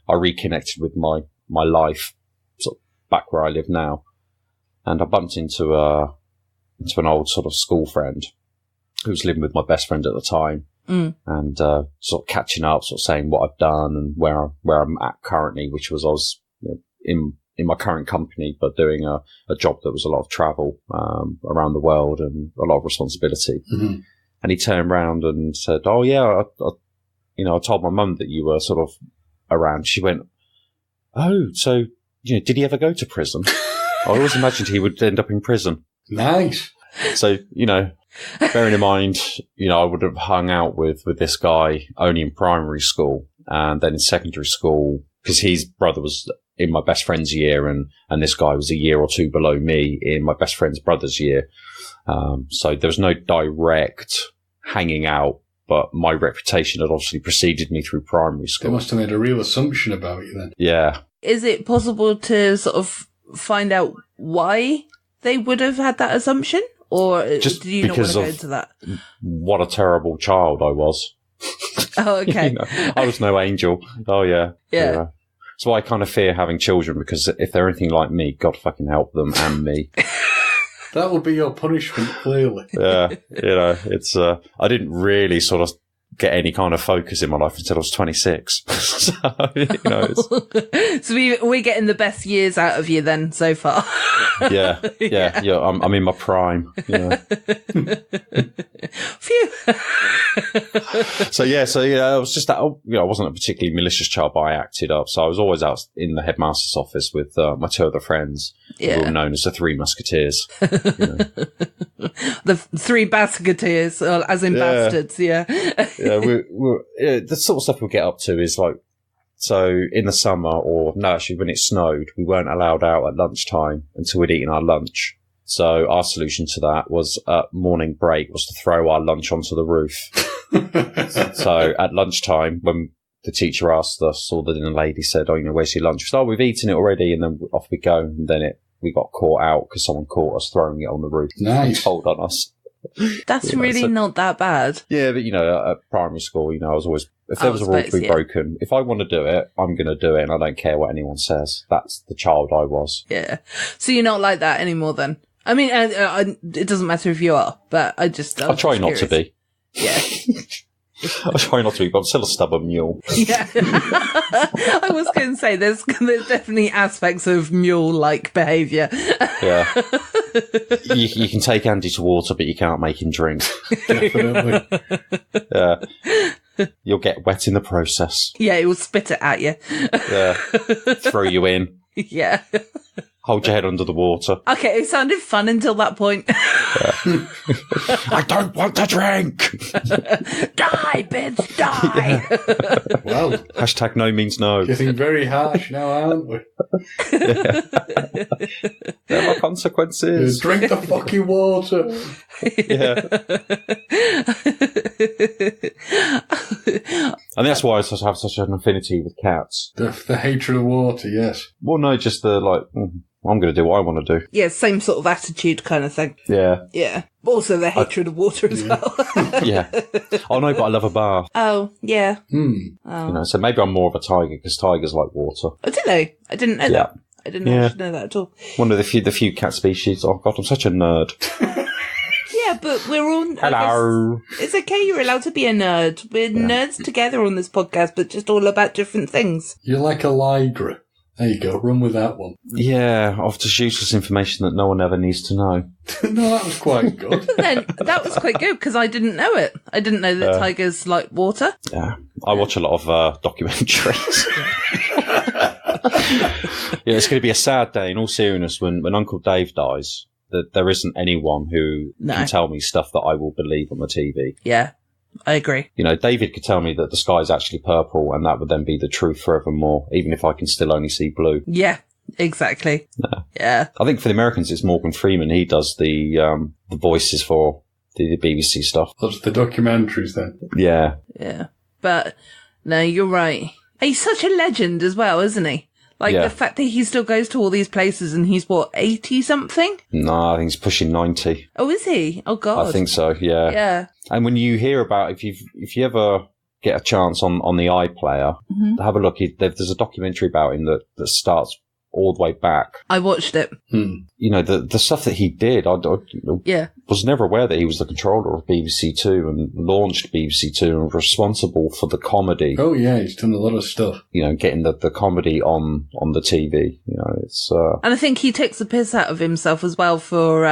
I reconnected with my life, sort of back where I live now, and I bumped into an old sort of school friend who was living with my best friend at the time, and sort of catching up, sort of saying what I've done and where I'm at currently, which was I was in my current company, but doing a job that was a lot of travel around the world and a lot of responsibility. Mm-hmm. And he turned around and said, "Oh yeah, I told my mum that you were sort of around." She went, "Oh, so, did he ever go to prison?" I always imagined he would end up in prison. Nice. So, bearing in mind, I would have hung out with this guy only in primary school, and then in secondary school, because his brother was in my best friend's year, and this guy was a year or two below me in my best friend's brother's year. So there was no direct hanging out, but my reputation had obviously preceded me through primary school. They must have made a real assumption about you then. Yeah. Is it possible to sort of find out why they would have had that assumption? Or Just do you not want because to go of into that? What a terrible child I was. Oh, okay. I was no angel. Oh, yeah. Yeah. So I kind of fear having children, because if they're anything like me, God fucking help them and me. That will be your punishment, clearly. Yeah. It's, I didn't really sort of get any kind of focus in my life until I was 26. So, it's... So we're getting the best years out of you then so far. Yeah. I'm in my prime. Yeah. Phew. So I was just that. I wasn't a particularly malicious child, but I acted up. So I was always out in the headmaster's office with my two other friends, who were known as the Three Musketeers. The Three Basketeers, as in bastards. Yeah. The sort of stuff we get up to is like, so in the summer, or no, actually when it snowed, we weren't allowed out at lunchtime until we'd eaten our lunch. So our solution to that was at morning break was to throw our lunch onto the roof. So at lunchtime, when the teacher asked us, or the dinner lady said, where's your lunch? We said, we've eaten it already. And then off we go. And then we got caught out because someone caught us throwing it on the roof. Nice. Told on us. That's really not that bad. Yeah, but at primary school, I was always, if there was a rule to be broken, if I want to do it, I'm going to do it, and I don't care what anyone says. That's the child I was. Yeah. So you're not like that anymore then? I mean, it doesn't matter if you are, but I try not to be. Yeah. I try not to be, but I'm still a stubborn mule. Yeah. I was going to say, there's definitely aspects of mule-like behaviour. Yeah. You can take Andy to water, but you can't make him drink. Definitely. Yeah. You'll get wet in the process. Yeah, he will spit it at you. Yeah. Throw you in. Yeah. Hold your head under the water. Okay, it sounded fun until that point. I don't want to drink. Die, bitch, die. Yeah. Well, hashtag no means no. getting very harsh now, aren't we? Yeah. There are consequences. Drink the fucking water. Yeah. And that's why I have such an affinity with cats. The hatred of water, yes. Well, no, just the I'm going to do what I want to do. Yeah, same sort of attitude kind of thing. Yeah. Yeah. Also the hatred of water as well. Yeah. Oh, no, but I love a bath. Oh, yeah. Oh. So maybe I'm more of a tiger, because tigers like water. Oh, did they? I didn't know that. I didn't actually know that at all. One of the few cat species. Oh, God, I'm such a nerd. Yeah, but we're all... Hello. It's okay, you're allowed to be a nerd. We're nerds together on this podcast, but just all about different things. You're like a Lygra. There you go, run with that one. Yeah, of just useless information that no one ever needs to know. No, that was quite good. But then, that was quite good, because I didn't know it. I didn't know that tigers like water. Yeah, I watch a lot of documentaries. Yeah, it's going to be a sad day, in all seriousness, when Uncle Dave dies. That there isn't anyone who can tell me stuff that I will believe on the TV. Yeah, I agree. David could tell me that the sky is actually purple, and that would then be the truth forevermore, even if I can still only see blue. Yeah, exactly. Yeah. I think for the Americans, it's Morgan Freeman. He does the voices for the BBC stuff. That's the documentaries then. Yeah. Yeah. But, no, you're right. He's such a legend as well, isn't he? Like, the fact that he still goes to all these places and he's, 80-something? No, I think he's pushing 90. Oh, is he? Oh, God. I think so, yeah. Yeah. And when you hear about, if you ever get a chance on the iPlayer, have a look. There's a documentary about him that starts all the way back. I watched it. The stuff that he did, I was never aware that he was the controller of BBC Two and launched BBC Two and responsible for the comedy. Oh yeah, he's done a lot of stuff. Getting the comedy on the TV. It's and I think he takes the piss out of himself as well for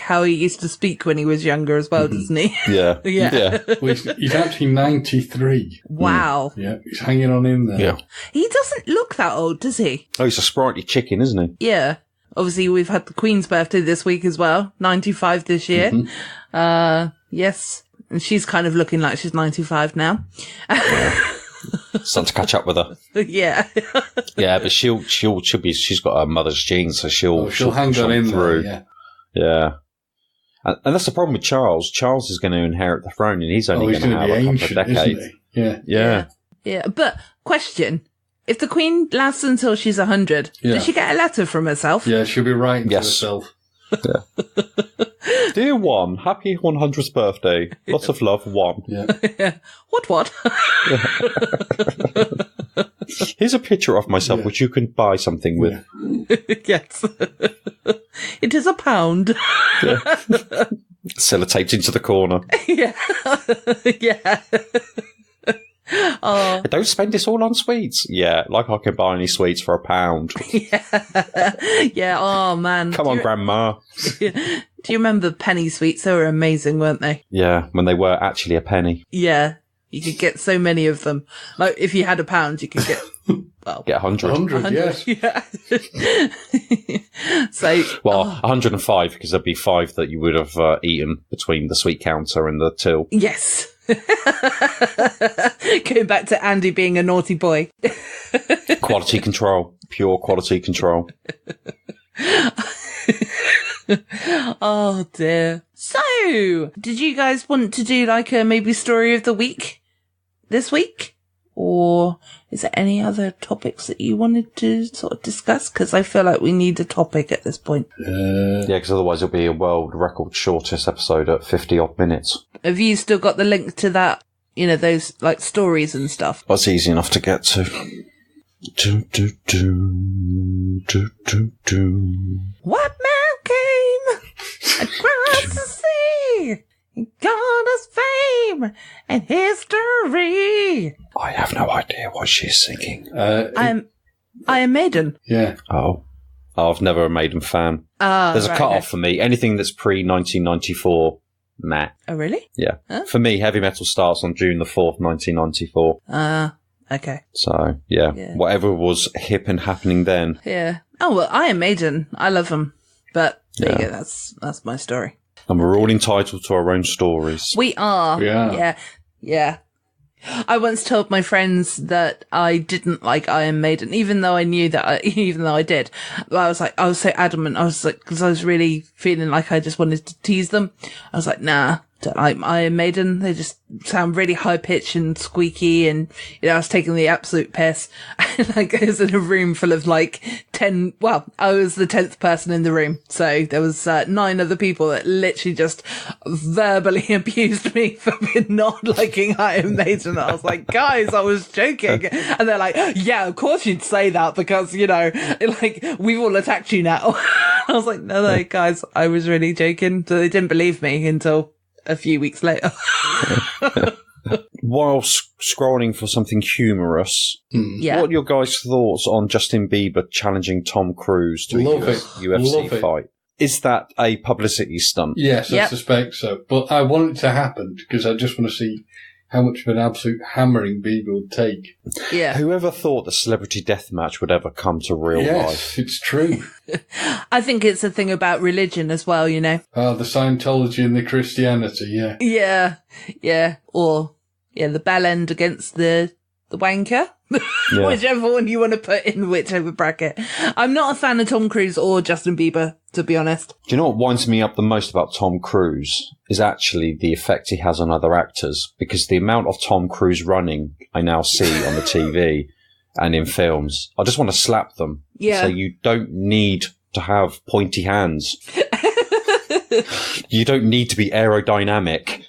how he used to speak when he was younger as well, doesn't he? Yeah. Yeah. Well, he's actually 93. Wow. Yeah, he's hanging on in there. Yeah. He doesn't look that old, does he? Oh, he's a sprightly chicken, isn't he? Yeah. obviously we've had the Queen's birthday this week as well. 95 this year. Yes. And she's kind of looking like she's 95 now. Starting to catch up with her. Yeah. Yeah, but she'll be. She's got her mother's genes, so she'll hang on in through. there, Yeah. And that's the problem with Charles. Charles is going to inherit the throne, and he's only going to have a couple of decades. Isn't he? Yeah. Yeah. Yeah. But question. If the Queen lasts until she's 100, does she get a letter from herself? Yeah, she'll be writing to herself. Yeah. Dear One, happy 100th birthday. Lots of love, One. Yeah. What? Here's a picture of myself, which you can buy something with. Yes. It is £1. Yeah. Sellotaped into the corner. Yeah. Yeah. Oh. Don't spend this all on sweets. Yeah, like I can buy any sweets for £1. Yeah. Yeah. Oh, man. Come on, Grandma. Do you remember penny sweets? They were amazing, weren't they? Yeah, when they were actually a penny. Yeah. You could get so many of them. Like, if you had £1, you could get, well, get 100. 100, yes. Yeah. So, 105, because there'd be 5 that you would have eaten between the sweet counter and the till. Yes. Going back to Andy being a naughty boy. Quality control. Pure quality control. Oh dear. So, did you guys want to do like a maybe story of the week this week? Or is there any other topics that you wanted to sort of discuss? Because I feel like we need a topic at this point. Yeah, because otherwise it'll be a world record shortest episode at 50 odd minutes. Have you still got the link to that, you know, those like stories and stuff? That's easy enough to get to. What man came across the sea? He got us fame and history. I have no idea what she's singing. I am Maiden. Yeah. Oh, I've never a Maiden fan. There's a cut-off for me. Anything that's pre-1994, meh. Oh, really? Yeah. Huh? For me, heavy metal starts on June the 4th, 1994. Okay. So, yeah. Whatever was hip and happening then. Yeah. Oh, well, I am Maiden. I love them. But there you go. That's my story. And we're all entitled to our own stories. We are. Yeah. Yeah. I once told my friends that I didn't like Iron Maiden, even though I knew that even though I did. But I was so adamant. I was like, because I was really feeling like I just wanted to tease them. I was like, nah, don't like Iron Maiden. They just sound really high pitched and squeaky. And, you know, I was taking the absolute piss. And like, I was in a room full of like 10, well, I was the 10th person in the room. So there was 9 other people that literally just verbally abused me for not liking Iron Maiden. I was like, guys, I was joking. And they're like, yeah, of course you'd say that because, you know, like, we've all attacked you now. I was like, no, guys, I was really joking. So they didn't believe me until a few weeks later. While scrolling for something humorous, what are your guys' thoughts on Justin Bieber challenging Tom Cruise to a UFC fight? Is that a publicity stunt? Yes, I suspect so. But I want it to happen because I just want to see how much of an absolute hammering Bieber would take. Yeah. Whoever thought the celebrity deathmatch would ever come to real life? Yes, it's true. I think it's a thing about religion as well, you know. The Scientology and the Christianity, yeah. Yeah. Yeah. Or, the bell end against the wanker. Whichever one you want to put in whichever bracket. I'm not a fan of Tom Cruise or Justin Bieber, to be honest. Do you know what winds me up the most about Tom Cruise is actually the effect he has on other actors, because the amount of Tom Cruise running I now see on the TV and in films, I just want to slap them. Yeah. So you don't need to have pointy hands. You don't need to be aerodynamic.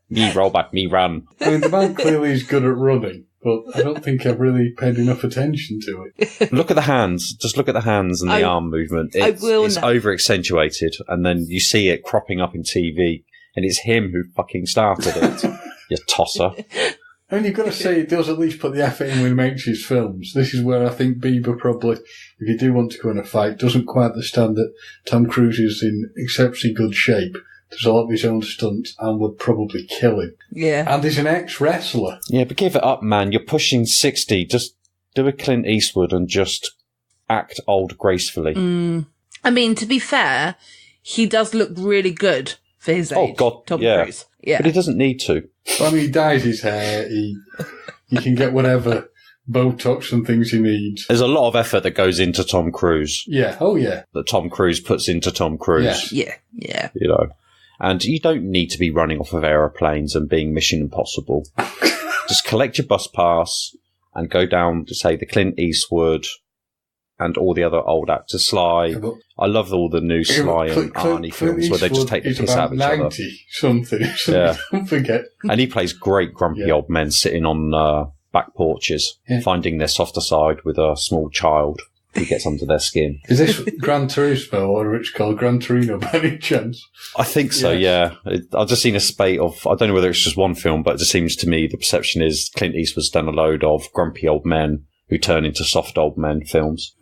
Me roll back, me run. I mean, the man clearly is good at running, but I don't think I've really paid enough attention to it. Look at the hands. Just look at the hands and the arm movement. It's over accentuated, and then you see it cropping up in TV, and it's him who fucking started it. You tosser. I mean, you've got to say he does at least put the effort in when he makes his films. This is where I think Bieber probably, if you do want to go in a fight, doesn't quite understand that Tom Cruise is in exceptionally good shape, does a lot of his own stunts, and would probably kill him. Yeah. And he's an ex-wrestler. Yeah, but give it up, man. You're pushing 60. Just do a Clint Eastwood and just act old gracefully. I mean, to be fair, he does look really good for his age. Oh, God, Tom yeah. Cruise. Yeah. But he doesn't need to. I mean, he dyes his hair. He can get whatever Botox and things he needs. There's a lot of effort that goes into Tom Cruise. Yeah. Oh, yeah. That Tom Cruise puts into Tom Cruise. Yeah. Yeah. You know. And you don't need to be running off of aeroplanes and being Mission Impossible. Just collect your bus pass and go down to, say, the Clint Eastwood and all the other old actors. Sly. I love all the new Sly and Arnie films where they just take the piss out of each other. 90 something. Yeah. Don't forget. And he plays great grumpy old men sitting on back porches, finding their softer side with a small child who gets under their skin. Is this Gran Turismo, or it's called Gran Torino by any chance? I think so, yeah. I've just seen a spate of, I don't know whether it's just one film, but it just seems to me the perception is Clint Eastwood's done a load of grumpy old men who turn into soft old men films.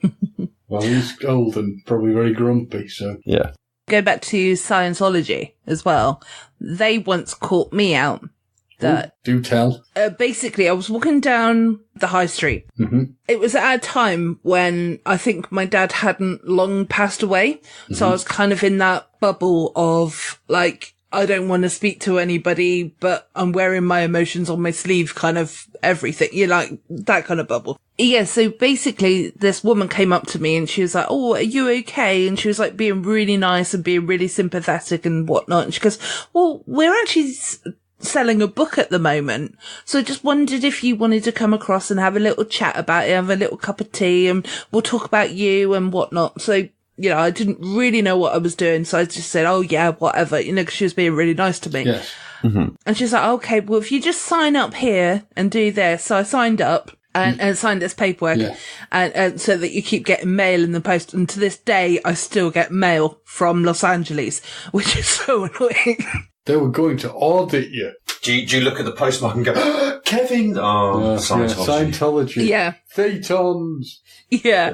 Well, he's old and probably very grumpy, so. Yeah. Go back to Scientology as well. They once caught me out. That do tell. Basically, I was walking down the high street. Mm-hmm. It was at a time when I think my dad hadn't long passed away. Mm-hmm. So I was kind of in that bubble of like, I don't want to speak to anybody, but I'm wearing my emotions on my sleeve, kind of everything. You like that kind of bubble. Yeah. So basically this woman came up to me and she was like, "Oh, are you okay?" And she was like being really nice and being really sympathetic and whatnot. And she goes, "Well, we're actually selling a book at the moment. So I just wondered if you wanted to come across and have a little chat about it, have a little cup of tea, and we'll talk about you and whatnot." So, you know, I didn't really know what I was doing. So I just said, "Oh yeah, whatever," you know, because she was being really nice to me. Yes. Mm-hmm. And she's like, "Okay, well, if you just sign up here and do this." So I signed up and signed this paperwork and so that you keep getting mail in the post. And to this day, I still get mail from Los Angeles, which is so annoying. They were going to audit you. Do you look at the postmark and go, Kevin? Oh, Scientology. Yeah. Thetons. Yeah.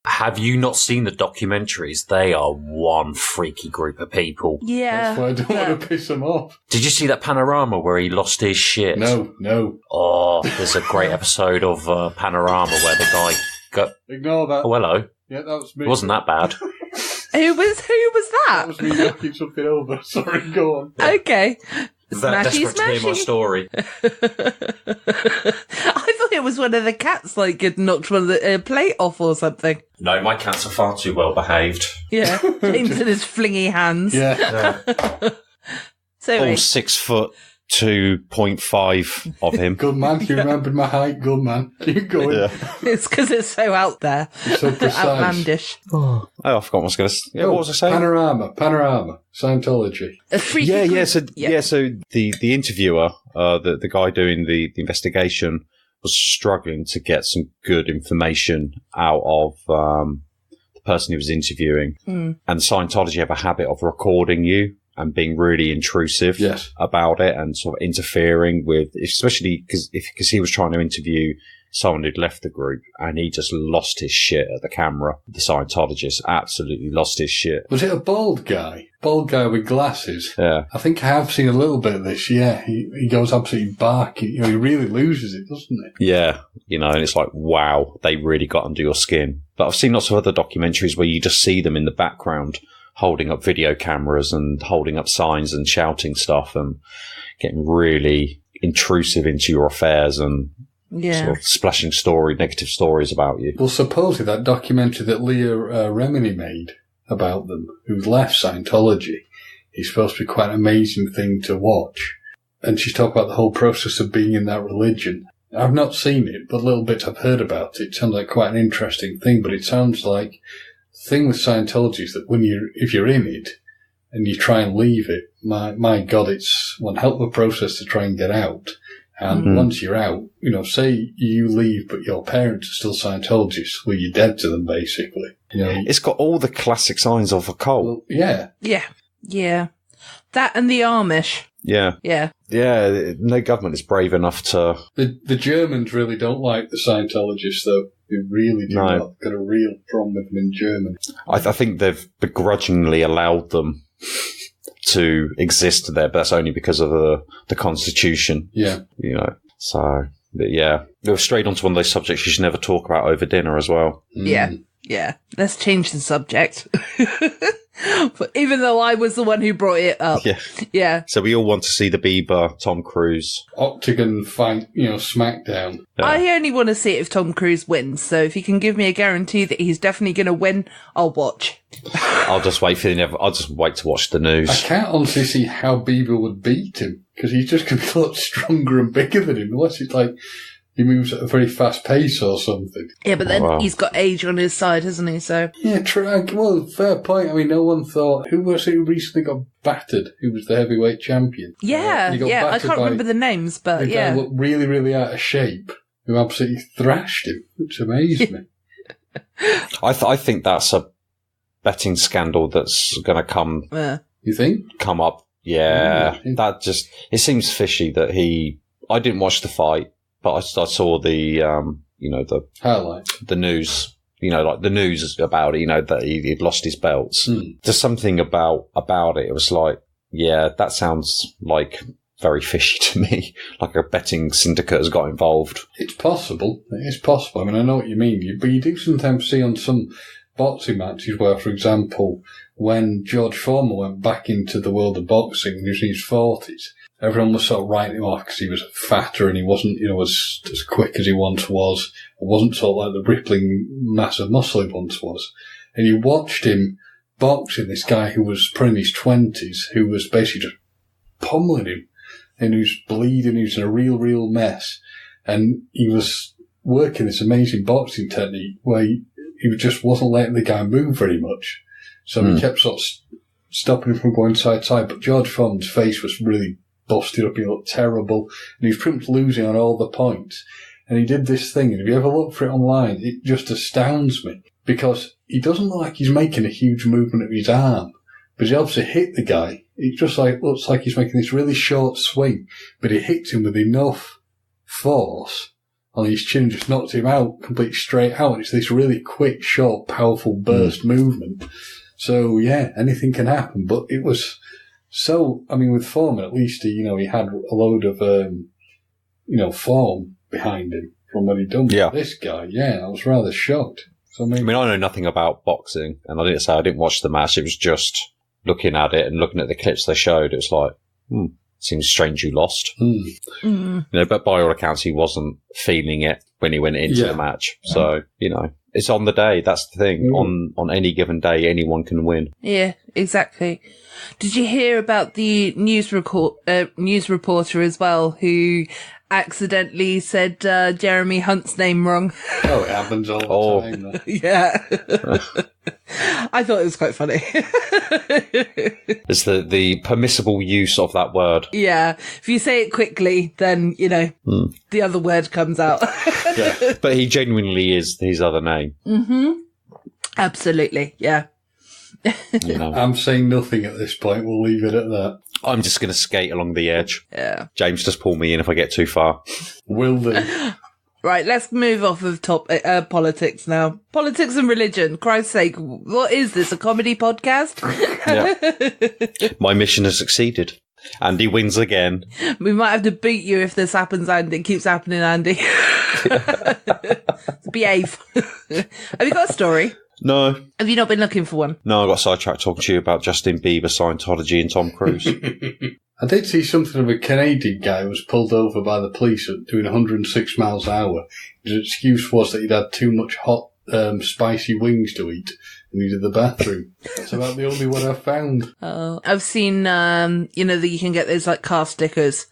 Have you not seen the documentaries? They are one freaky group of people. Yeah. That's why I don't want to piss them off. Did you see that Panorama where he lost his shit? No. Oh, there's a great episode of Panorama where the guy got... Ignore that. Oh, hello. Yeah, that was me. It wasn't that bad. Who was that? That was me knocking something over. Sorry, go on. Okay. That desperate to hear my story. I thought it was one of the cats, like, had knocked one of the plate off or something. No, my cats are far too well behaved. Yeah, James and his flingy hands. Yeah. So All anyway, 6'2.5" of him. Good man. You remembered my height. Good man. Keep going. Yeah. it's because it's so out there. So precise. Outlandish. Oh, I forgot what I was going to say. Yeah, what was I saying? Panorama. Scientology. A freaky Yeah. group. So the interviewer, the guy doing the investigation, was struggling to get some good information out of the person he was interviewing. And Scientology have a habit of recording you and being really intrusive about it and sort of interfering with, especially because he was trying to interview someone who'd left the group and he just lost his shit at the camera. The Scientologist absolutely lost his shit. Was it a bald guy? Bald guy with glasses? Yeah. I think I have seen a little bit of this, yeah. He goes absolutely barky. You know, he really loses it, doesn't he? Yeah. You know, and it's like, wow, they really got under your skin. But I've seen lots of other documentaries where you just see them in the background holding up video cameras and holding up signs and shouting stuff and getting really intrusive into your affairs and sort of splashing negative stories about you. Well, supposedly that documentary that Leah Remini made about them, who left Scientology, is supposed to be quite an amazing thing to watch. And she's talking about the whole process of being in that religion. I've not seen it, but little bits I've heard about it. It sounds like quite an interesting thing, but it sounds like the thing with Scientology is that if you're in it and you try and leave it, my God, it's one hell of a process to try and get out. And once you're out, you know, say you leave, but your parents are still Scientologists, well, you're dead to them, basically. You know, it's got all the classic signs of a cult. Well, yeah. Yeah. That and the Amish. Yeah. Yeah. Yeah, no government is brave enough to... The Germans really don't like the Scientologists, though. They really do not. Got a real problem with them in Germany. I think they've begrudgingly allowed them to exist there, but that's only because of the Constitution. Yeah. You know, so, yeah. They were straight onto one of those subjects you should never talk about over dinner as well. Yeah. Yeah, let's change the subject. But even though I was the one who brought it up. Yeah. So we all want to see the Bieber, Tom Cruise. Octagon fight, SmackDown. Yeah. I only want to see it if Tom Cruise wins. So if you can give me a guarantee that he's definitely going to win, I'll watch. I'll just wait I'll just wait to watch the news. I can't honestly see how Bieber would beat him, because he's just going to be a lot stronger and bigger than him, unless it's like he moves at a very fast pace or something. Yeah, but then he's got age on his side, hasn't he? So yeah, true. Well, fair point. I mean, no one thought, who was it who recently got battered? Who was the heavyweight champion? Yeah. I can't remember the names, but the guy looked really, really out of shape, who absolutely thrashed him, which amazed me. I think that's a betting scandal that's going to come. You think? Come up. Yeah, it seems fishy that I didn't watch the fight. But I saw the, the highlights, the news, like the news about it, that he'd lost his belts. There's something about it. It was like, yeah, that sounds like very fishy to me. Like a betting syndicate has got involved. It's possible. It is possible. I mean, I know what you mean. But you do sometimes see on some boxing matches where, for example, when George Foreman went back into the world of boxing when he was in his 40s, everyone was sort of writing him off because he was fatter and he wasn't, as quick as he once was. It wasn't sort of like the rippling mass of muscle he once was. And you watched him boxing this guy who was probably in his 20s, who was basically just pummeling him. And he was bleeding, he was in a real mess. And he was working this amazing boxing technique where he just wasn't letting the guy move very much. So he kept sort of stopping him from going side to side. But George Foreman's face was really busted up, he looked terrible, and he was pretty much losing on all the points. And he did this thing, and if you ever look for it online, it just astounds me, because he doesn't look like he's making a huge movement of his arm, but he obviously hit the guy. It just looks like he's making this really short swing, but he hits him with enough force on his chin and just knocks him out completely straight out, and it's this really quick, short, powerful burst movement. So yeah, anything can happen, but it was... So, I mean, with Foreman, at least, he had a load of, form behind him from what he'd done. Yeah. This guy, I was rather shocked. So, I mean, I know nothing about boxing, and I didn't watch the match. It was just looking at it and looking at the clips they showed. It was like, seems strange you lost. But by all accounts, he wasn't feeling it when he went into the match. So, it's on the day. That's the thing. On any given day, anyone can win. Yeah, exactly. Did you hear about the news reporter as well, who accidentally said Jeremy Hunt's name wrong? Oh, it happens all the time. Yeah. I thought it was quite funny. It's the permissible use of that word. Yeah. If you say it quickly, then, the other word comes out. Yeah. But he genuinely is his other name. Mm-hmm. Absolutely, yeah. I'm saying nothing at this point. We'll leave it at that. I'm just going to skate along the edge. Yeah. James, just pull me in if I get too far. Will do. Right, let's move off of politics now. Politics and religion. Christ's sake, what is this, a comedy podcast? Yeah. My mission has succeeded. Andy wins again. We might have to beat you if this happens, Andy. It keeps happening, Andy. Behave. Have you got a story? No. Have you not been looking for one? No, I got sidetracked talking to you about Justin Bieber, Scientology and Tom Cruise. I did see something of a Canadian guy who was pulled over by the police at doing 106 miles an hour. His excuse was that he'd had too much hot, spicy wings to eat and needed the bathroom. That's about the only one I've found. Oh, I've seen, that you can get those like car stickers.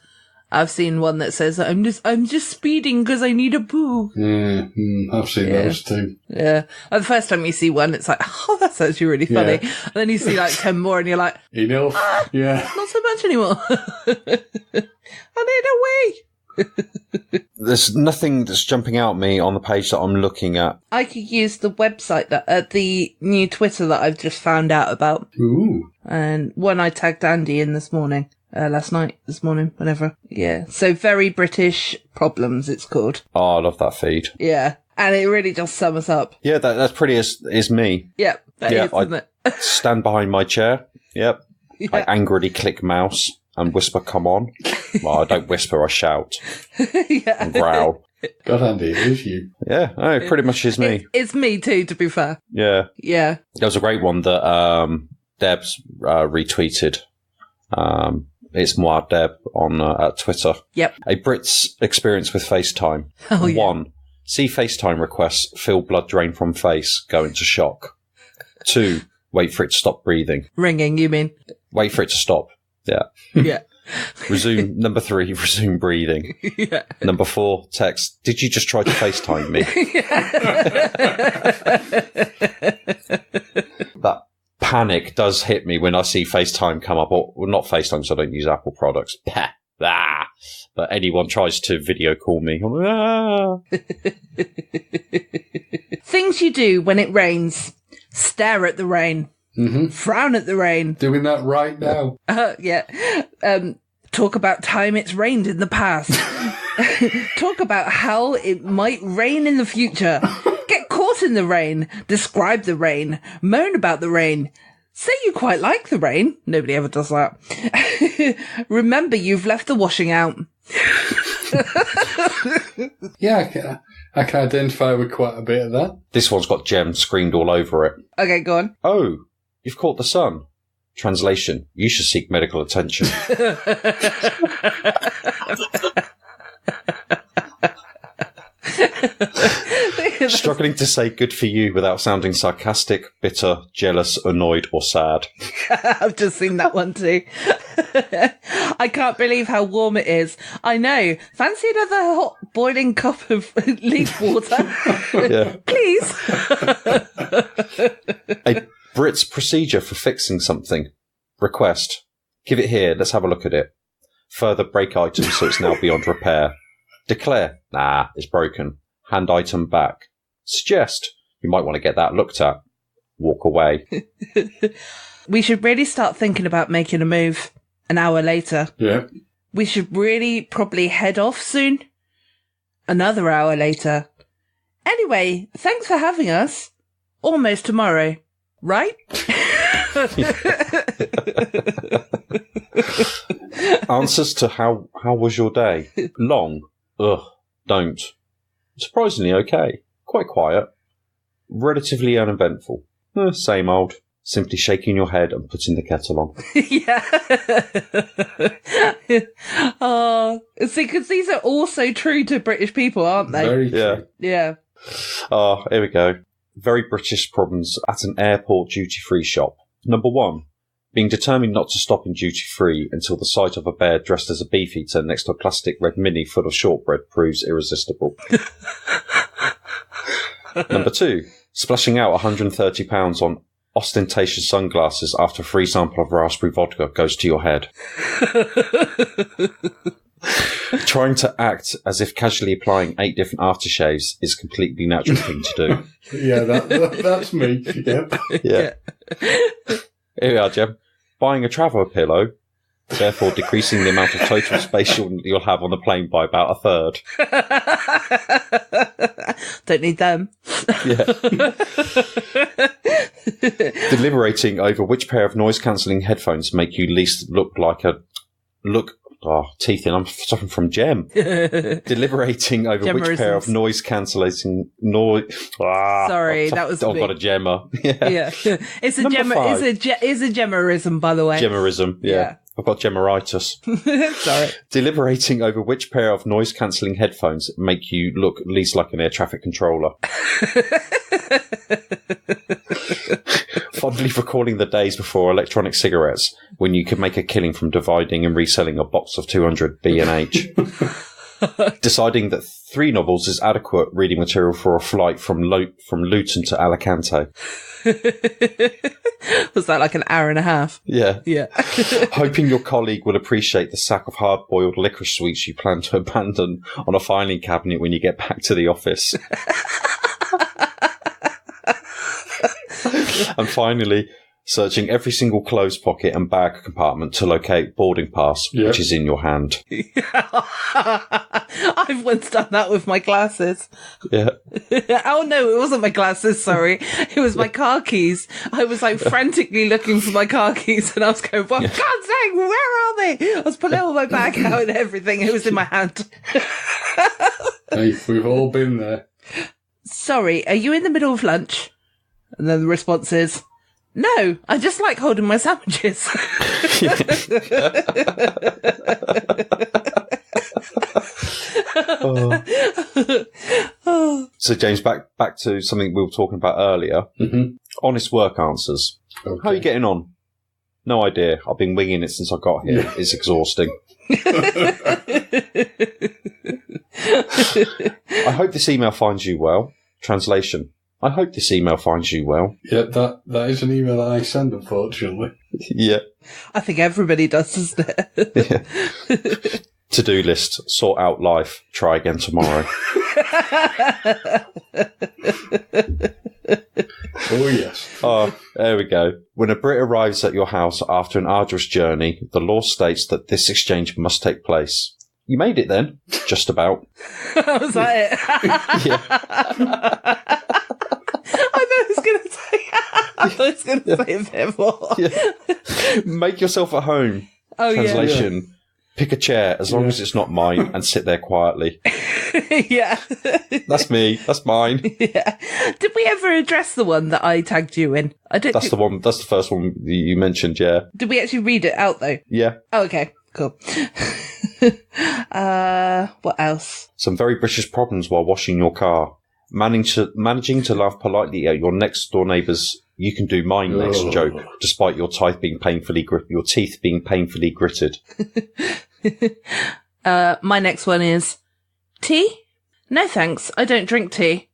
I've seen one that says, I'm just speeding because I need a poo. Yeah, I've seen those too. Yeah. And the first time you see one, it's like, oh, that's actually really funny. Yeah. And then you see like 10 more and you're like, enough. Yeah. Not so much anymore. I need a wee. There's nothing that's jumping out at me on the page that I'm looking at. I could use the website the new Twitter that I've just found out about. Ooh. And one I tagged Andy in this morning. This morning, whenever. Yeah. So Very British Problems, it's called. Oh, I love that feed. Yeah. And it really does sum us up. Yeah, that's pretty is me. Yep. That is, isn't it? Stand behind my chair. Yep. Yeah. I angrily click mouse and whisper, come on. Well, I don't whisper, I shout. Yeah. And growl. God, Andy, it is you. Yeah, it pretty much is me. It's me too, to be fair. Yeah. Yeah. There was a great one that Deb's retweeted. It's Moi Deb on at Twitter. Yep. A Brit's experience with FaceTime. Oh, yeah. 1. See FaceTime requests, feel blood drain from face, go into shock. 2. Wait for it to stop breathing. Ringing, you mean? Wait for it to stop. Yeah. Yeah. Resume. Number 3, resume breathing. Yeah. Number 4, text, did you just try to FaceTime me? That panic does hit me when I see FaceTime come up, or well, not FaceTime, so I don't use Apple products. Pah, ah. But anyone tries to video call me. I'm like, ah. Things you do when it rains. Stare at the rain. Mm-hmm. Frown at the rain. Doing that right now. Yeah. Talk about time it's rained in the past. Talk about how it might rain in the future. Get caught in the rain. Describe the rain. Moan about the rain. Say you quite like the rain. Nobody ever does that. Remember you've left the washing out. Yeah, I can identify with quite a bit of that. This one's got Gem screamed all over it. Okay, go on. Oh, you've caught the sun. Translation, you should seek medical attention. Struggling to say good for you without sounding sarcastic, bitter, jealous, annoyed, or sad. I've just seen that one too. I can't believe how warm it is. I know. Fancy another hot boiling cup of leaf water? Yeah. Please. A Brit's procedure for fixing something. Request. Give it here. Let's have a look at it. Further break item so it's now beyond repair. Declare. Nah, it's broken. Hand item back. Suggest. You might want to get that looked at. Walk away. We should really start thinking about making a move. An hour later. Yeah. We should really probably head off soon. Another hour later. Anyway, thanks for having us. Almost tomorrow. Right? Answers to how was your day? Long. Ugh. Don't. Surprisingly okay. Quite quiet. Relatively uneventful. Same old. Simply shaking your head and putting the kettle on. Yeah. Oh, see, because these are also true to British people, aren't they? Very true. Yeah. Yeah. Oh, here we go. Very British problems at an airport duty-free shop. Number 1. Being determined not to stop in duty-free until the sight of a bear dressed as a beefeater next to a plastic red mini full of shortbread proves irresistible. Number 2. Splashing out £130 on ostentatious sunglasses after a free sample of raspberry vodka goes to your head. Trying to act as if casually applying 8 different aftershaves is a completely natural thing to do. Yeah, that's me. Yep. Yeah. Here we are, Jem. Buying a travel pillow, therefore decreasing the amount of total space you'll have on the plane by about a third. Don't need them. Yeah. Deliberating over which pair of noise-cancelling headphones make you least look like a... teeth in. I'm suffering from Gem. Gemmerisms. Deliberating over which pair of noise-cancelling... Sorry, that was I've me. got a gemmer. Yeah. It's a Number gemmer. 5. It's a gemmerism, by the way. Gemmerism, yeah. I've got gemmeritis. Sorry. Deliberating over which pair of noise-cancelling headphones make you look least like an air traffic controller. Fondly recalling the days before electronic cigarettes, when you could make a killing from dividing and reselling a box of 200 B&H. Deciding that 3 novels is adequate reading material for a flight from Luton to Alicante. Was that like an hour and a half? Yeah. Yeah. Hoping your colleague will appreciate the sack of hard-boiled licorice sweets you plan to abandon on a filing cabinet when you get back to the office. And finally, searching every single clothes pocket and bag compartment to locate boarding pass, which is in your hand. I've once done that with my glasses. Yeah. Oh no, it wasn't my glasses, sorry. It was my car keys. I was like frantically looking for my car keys and I was going, for God's sake, where are they? I was pulling all my bag out and everything. It was in my hand. Hey, we've all been there. Sorry, are you in the middle of lunch? And then the response is, no, I just like holding my sandwiches. So, James, back to something we were talking about earlier. Mm-hmm. Honest work answers. Okay. How are you getting on? No idea. I've been winging it since I got here. Yeah. It's exhausting. I hope this email finds you well. Translation. I hope this email finds you well. Yeah, that is an email that I send, unfortunately. Yeah. I think everybody does, doesn't it? To-do list. Sort out life. Try again tomorrow. Oh, yes. Oh, there we go. When a Brit arrives at your house after an arduous journey, the law states that this exchange must take place. You made it then? Just about. Was that it? Yeah. I thought I was going to say a bit more. Yeah. Make yourself at home. Oh, Translation. Yeah. Pick a chair, as long as it's not mine, and sit there quietly. Yeah. That's me. That's mine. Yeah. Did we ever address the one that I tagged you in? I don't. That's the one. That's the first one you mentioned. Yeah. Did we actually read it out though? Yeah. Oh, okay. Cool. What else? Some very British problems while washing your car. Managing to laugh politely at your next door neighbour's "you can do mine next" joke, despite your teeth being painfully gritted. My next one is tea. No thanks. I don't drink tea.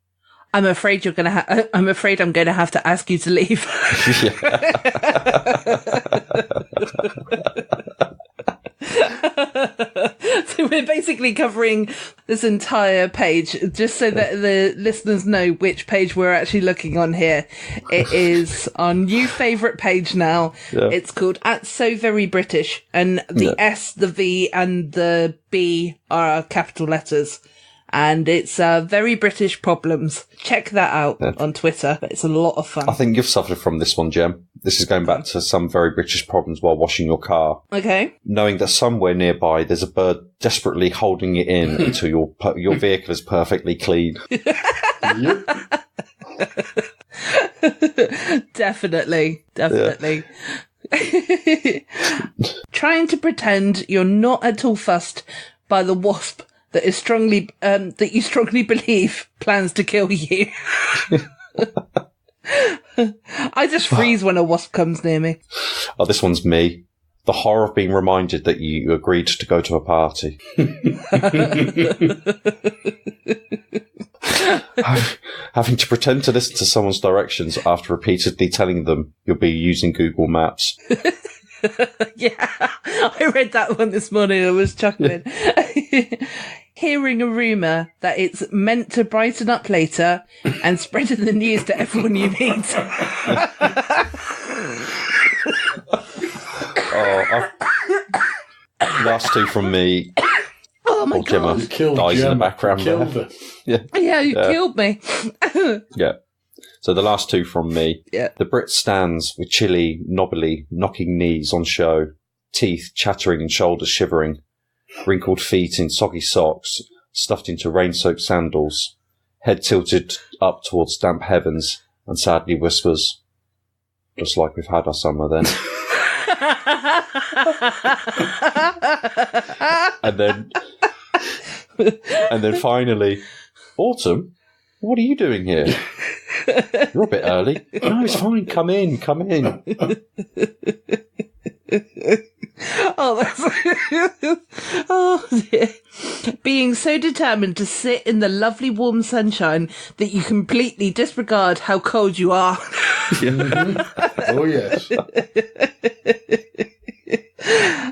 I'm afraid I'm going to have to ask you to leave. So we're basically covering this entire page just so that the listeners know which page we're actually looking on here. It is our new favourite page now. Yeah. It's called So Very British, and the S, the V and the B are capital letters. And it's Very British Problems. Check that out on Twitter. It's a lot of fun. I think you've suffered from this one, Jem. This is going back to some very British problems while washing your car. Okay. Knowing that somewhere nearby there's a bird desperately holding it in until your vehicle is perfectly clean. Definitely. Trying to pretend you're not at all fussed by the wasp that you strongly believe plans to kill you. I just freeze when a wasp comes near me. Oh, this one's me. The horror of being reminded that you agreed to go to a party. Having to pretend to listen to someone's directions after repeatedly telling them you'll be using Google Maps. Yeah, I read that one this morning. I was chuckling. Hearing a rumour that it's meant to brighten up later and spreading the news to everyone you meet. Last two from me. Oh my God. You killed dies Gemma. in the background. Yeah, you killed me. Yeah. So the last two from me. Yeah. The Brit stands with chilly, knobbly, knocking knees on show, teeth chattering and shoulders shivering, wrinkled feet in soggy socks, stuffed into rain-soaked sandals, head tilted up towards damp heavens, and sadly whispers, "Just like we've had our summer then." and then finally, "Autumn, what are you doing here? You're a bit early." "No, it's fine. Come in. Oh, dear. Being so determined to sit in the lovely warm sunshine that you completely disregard how cold you are. Oh, yes.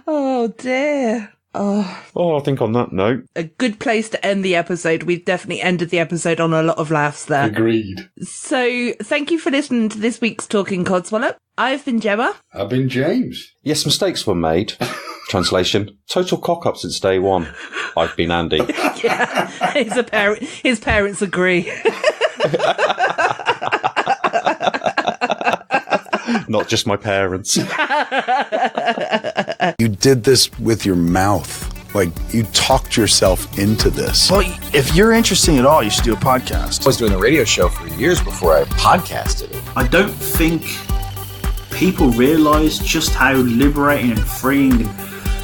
Oh, dear. Oh, I think on that note, a good place to end the episode. We've definitely ended the episode on a lot of laughs there. Agreed. So, thank you for listening to this week's Talking Codswallop. I've been Gemma. I've been James. Yes, mistakes were made. Translation, total cock-up since day one. I've been Andy. Yeah, his parents agree. Not just my parents. You did this with your mouth. Like, you talked yourself into this. Well, if you're interesting at all, you should do a podcast. I was doing the radio show for years before I podcasted it. I don't think people realise just how liberating and freeing and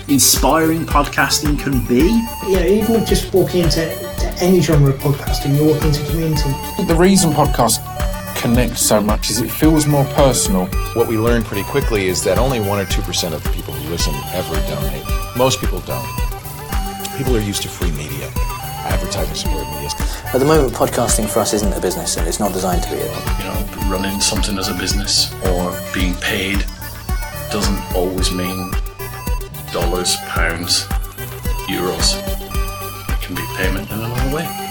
inspiring podcasting can be. Yeah, even with just walking into any genre of podcasting, you walk into community. The reason podcasts connect so much is it feels more personal. What we learned pretty quickly is that only 1 or 2% of the people who listen ever donate. Most people don't. People are used to free media, advertising supported media. At the moment, podcasting for us isn't a business, and it's not designed to be it. You know, running something as a business or being paid doesn't always mean dollars, pounds, euros. It can be payment in another way.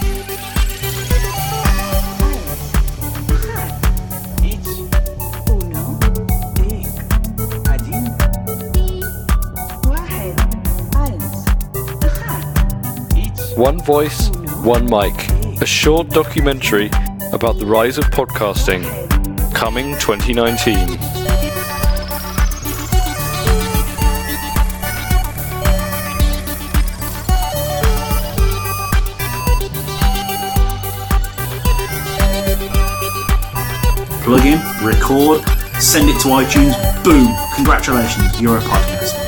One voice, one mic. A short documentary about the rise of podcasting. Coming 2019. Plug in, record, send it to iTunes, boom, congratulations, you're a podcast.